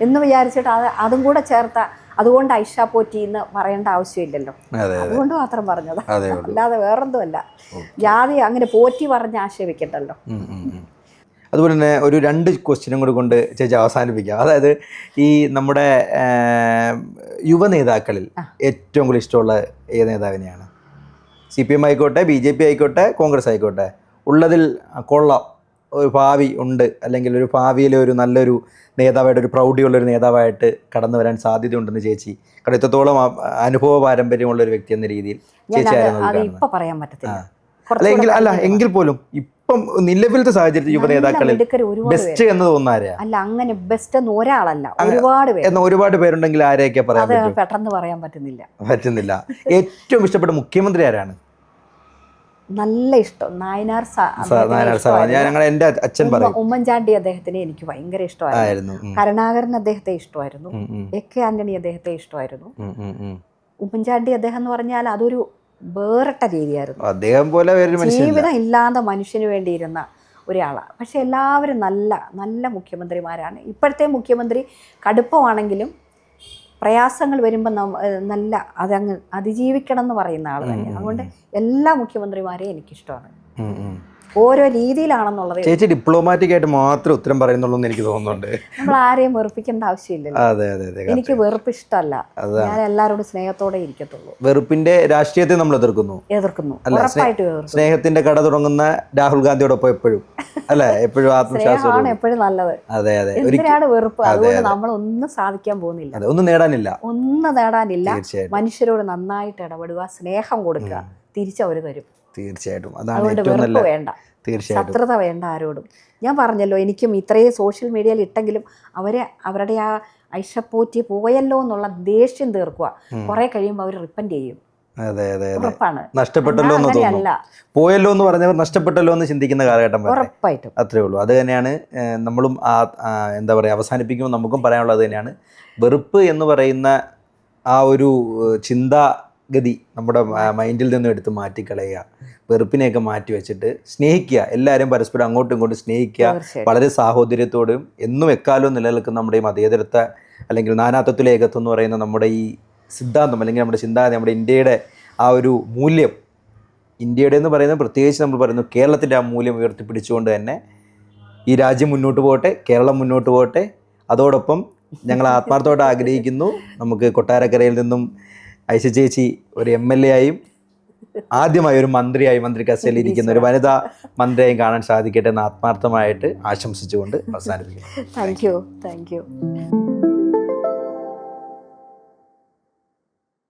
എന്ന് വിചാരിച്ചിട്ട് അതും കൂടെ ചേർത്ത അതുകൊണ്ട് ഐഷ പോറ്റി എന്ന് പറയേണ്ട ആവശ്യമില്ലല്ലോ, അതുകൊണ്ട് മാത്രം പറഞ്ഞത്, അല്ലാതെ വേറൊന്നുമല്ല. ജാതി അങ്ങനെ പോറ്റി പറഞ്ഞ് ആക്ഷേപിക്കണ്ടല്ലോ. അതുപോലെ തന്നെ ഒരു 2 ക്വസ്റ്റ്യനും കൂടി കൊണ്ട് ചേച്ചി അവസാനിപ്പിക്കാം. അതായത് ഈ നമ്മുടെ യുവ നേതാക്കളിൽ ഏറ്റവും കൂടുതൽ ഇഷ്ടമുള്ള ഏത് നേതാവിനെയാണ്? CPM ആയിക്കോട്ടെ, BJP ആയിക്കോട്ടെ, കോൺഗ്രസ് ആയിക്കോട്ടെ, ഉള്ളതിൽ കൊള്ളാം, ഒരു ഭാവി ഉണ്ട്, അല്ലെങ്കിൽ ഒരു ഭാവിയിൽ ഒരു നല്ലൊരു നേതാവായിട്ട്, ഒരു പ്രൗഢിയുള്ളൊരു നേതാവായിട്ട് കടന്നു വരാൻ സാധ്യതയുണ്ടെന്ന് ചേച്ചി, കാരണം ഇത്രത്തോളം അനുഭവ പാരമ്പര്യമുള്ള ഒരു വ്യക്തി എന്ന രീതിയിൽ ചേച്ചി പറയാൻ പറ്റത്തില്ല. അല്ല എങ്കിൽ പോലും ഇപ്പം നിലവിലത്തെ സാഹചര്യത്തിൽ യുവ നേതാക്കളിൽ ബെസ്റ്റ് എന്ന് തോന്നാരാ? അല്ല, അങ്ങനെ ബെസ്റ്റ് എന്ന് ഒരാളല്ല, ഒരുപാട് പേരുണ്ടെങ്കിൽ ആരെയൊക്കെ പറയാൻ പറ്റും? പെട്ടെന്ന് പറയാൻ പറ്റുന്നില്ല. ഏറ്റവും ഇഷ്ടപ്പെട്ട മുഖ്യമന്ത്രി ആരാണ്? നല്ല ഇഷ്ടം നായനാർ എന്റെ അച്ഛൻ പറയും. ഉമ്മൻചാണ്ടി അദ്ദേഹത്തിനെ എനിക്ക് ഭയങ്കര ഇഷ്ടമായിരുന്നു. കരുണാകരൻ അദ്ദേഹത്തെ ഇഷ്ടമായിരുന്നു. AK ആന്റണി അദ്ദേഹത്തെ ഇഷ്ടമായിരുന്നു. ഉമ്മൻചാണ്ടി അദ്ദേഹം എന്ന് പറഞ്ഞാൽ അതൊരു വേറിട്ട രീതിയായിരുന്നു. അദ്ദേഹം പോലെ ജീവിതം ഇല്ലാതെ മനുഷ്യന് വേണ്ടിയിരുന്ന ഒരാളാണ്. പക്ഷെ എല്ലാവരും നല്ല നല്ല മുഖ്യമന്ത്രിമാരാണ്. ഇപ്പോഴത്തെ മുഖ്യമന്ത്രി കടുപ്പമാണെങ്കിലും പ്രയാസങ്ങൾ വരുമ്പോൾ നല്ല അതങ്ങ് അതിജീവിക്കണം എന്ന് പറയുന്ന ആൾ തന്നെ. അതുകൊണ്ട് എല്ലാ മുഖ്യമന്ത്രിമാരെയും എനിക്കിഷ്ടമാണ്. ഓരോ രീതിയിലാണെന്നുള്ളത്. ചേച്ചി ഡിപ്ലോമാറ്റിക് ആയിട്ട് മാത്രമേ ഉത്തരം പറയുന്നുള്ളൂ എന്ന് എനിക്ക് തോന്നുന്നുണ്ട്. നമ്മൾ ആരെയും വെറുപ്പിക്കേണ്ട ആവശ്യമില്ലല്ലോ. എനിക്ക് വെറുപ്പ് ഇഷ്ടമല്ല. ഞാൻ എല്ലാവരോടും സ്നേഹത്തോടെ ഇരിക്കത്തുള്ളൂ. വെറുപ്പിന്റെ രാഷ്ട്രീയത്തെ നമ്മൾ എതിർക്കുന്നു. ഉറപ്പായിട്ട് സ്നേഹത്തിന്റെ കട തുടങ്ങുന്ന രാഹുൽ ഗാന്ധിയോടൊപ്പം എപ്പോഴും അല്ലെ, എപ്പോഴും ആത്മവിശ്വാസമാണ് എപ്പോഴും നല്ലത്. എന്തിനാണ് വെറുപ്പ്? അതുകൊണ്ട് നമ്മൾ ഒന്നും സാധിക്കാൻ പോകുന്നില്ല, ഒന്നും നേടാനില്ല. മനുഷ്യരോട് നന്നായിട്ട് ഇടപെടുക, സ്നേഹം കൊടുക്കുക, തിരിച്ചവര് തരും. തീർച്ചയായിട്ടും. അതുകൊണ്ട് വെറുപ്പ് വേണ്ട, ശത്രുത വേണ്ട ആരോടും. ഞാൻ പറഞ്ഞല്ലോ, എനിക്കും ഇത്രയും സോഷ്യൽ മീഡിയയിൽ ഇട്ടെങ്കിലും അവരുടെ ആ ഐഷ പോറ്റി പോയല്ലോ എന്നുള്ള ദേഷ്യം തീർക്കുക. കുറെ കഴിയുമ്പോൾ അവർ റിപ്പൻഡ് ചെയ്യും. ഉറപ്പാണ്. നഷ്ടപ്പെട്ടല്ലോ എന്ന് തോന്നുന്നു. പോയല്ലോ എന്ന് പറഞ്ഞവർ നഷ്ടപ്പെട്ടല്ലോ എന്ന് ചിന്തിക്കുന്ന കാലഘട്ടം ഉറപ്പായിട്ടും. അത്രേ ഉള്ളൂ. അത് തന്നെയാണ് നമ്മളും എന്താ പറയുക, അവസാനിപ്പിക്കുമ്പോൾ നമുക്കും പറയാനുള്ളത് തന്നെയാണ്. വെറുപ്പ് എന്ന് പറയുന്ന ആ ഒരു ചിന്താഗതി നമ്മുടെ മൈൻഡിൽ നിന്നും എടുത്ത് മാറ്റിക്കളയുക. വെറുപ്പിനെയൊക്കെ മാറ്റി വെച്ചിട്ട് സ്നേഹിക്കുക. എല്ലാവരും പരസ്പരം അങ്ങോട്ടും ഇങ്ങോട്ടും സ്നേഹിക്കുക. വളരെ സാഹോദര്യത്തോടും എന്നും എക്കാലവും നിലനിൽക്കുന്ന നമ്മുടെ ഈ മതേതരത്വ അല്ലെങ്കിൽ നാനാത്വത്തിലെ ഏകത്വം എന്ന് പറയുന്ന നമ്മുടെ ഈ സിദ്ധാന്തം, അല്ലെങ്കിൽ നമ്മുടെ ചിന്താഗതി, നമ്മുടെ ഇന്ത്യയുടെ ആ ഒരു മൂല്യം, ഇന്ത്യയുടെ എന്ന് പറയുന്നത് പ്രത്യേകിച്ച് നമ്മൾ പറയുന്നു കേരളത്തിൻ്റെ ആ മൂല്യം ഉയർത്തിപ്പിടിച്ചുകൊണ്ട് തന്നെ ഈ രാജ്യം മുന്നോട്ട് പോകട്ടെ, കേരളം മുന്നോട്ട് പോകട്ടെ. അതോടൊപ്പം ഞങ്ങൾ ആത്മാർത്ഥമായിട്ട് ആഗ്രഹിക്കുന്നു നമുക്ക് കൊട്ടാരക്കരയിൽ നിന്നും ഐഷ ചേച്ചി ഒരു MLA ആയും ആദ്യമായി ഒരു മന്ത്രിയായി, മന്ത്രി കസേരയിൽ ഇരിക്കുന്ന ഒരു വനിതാ മന്ത്രിയായും കാണാൻ സാധിക്കട്ടെ എന്ന് ആത്മാർത്ഥമായിട്ട് ആശംസിച്ചുകൊണ്ട് അവസാനിപ്പിക്കുന്നു. Thank you.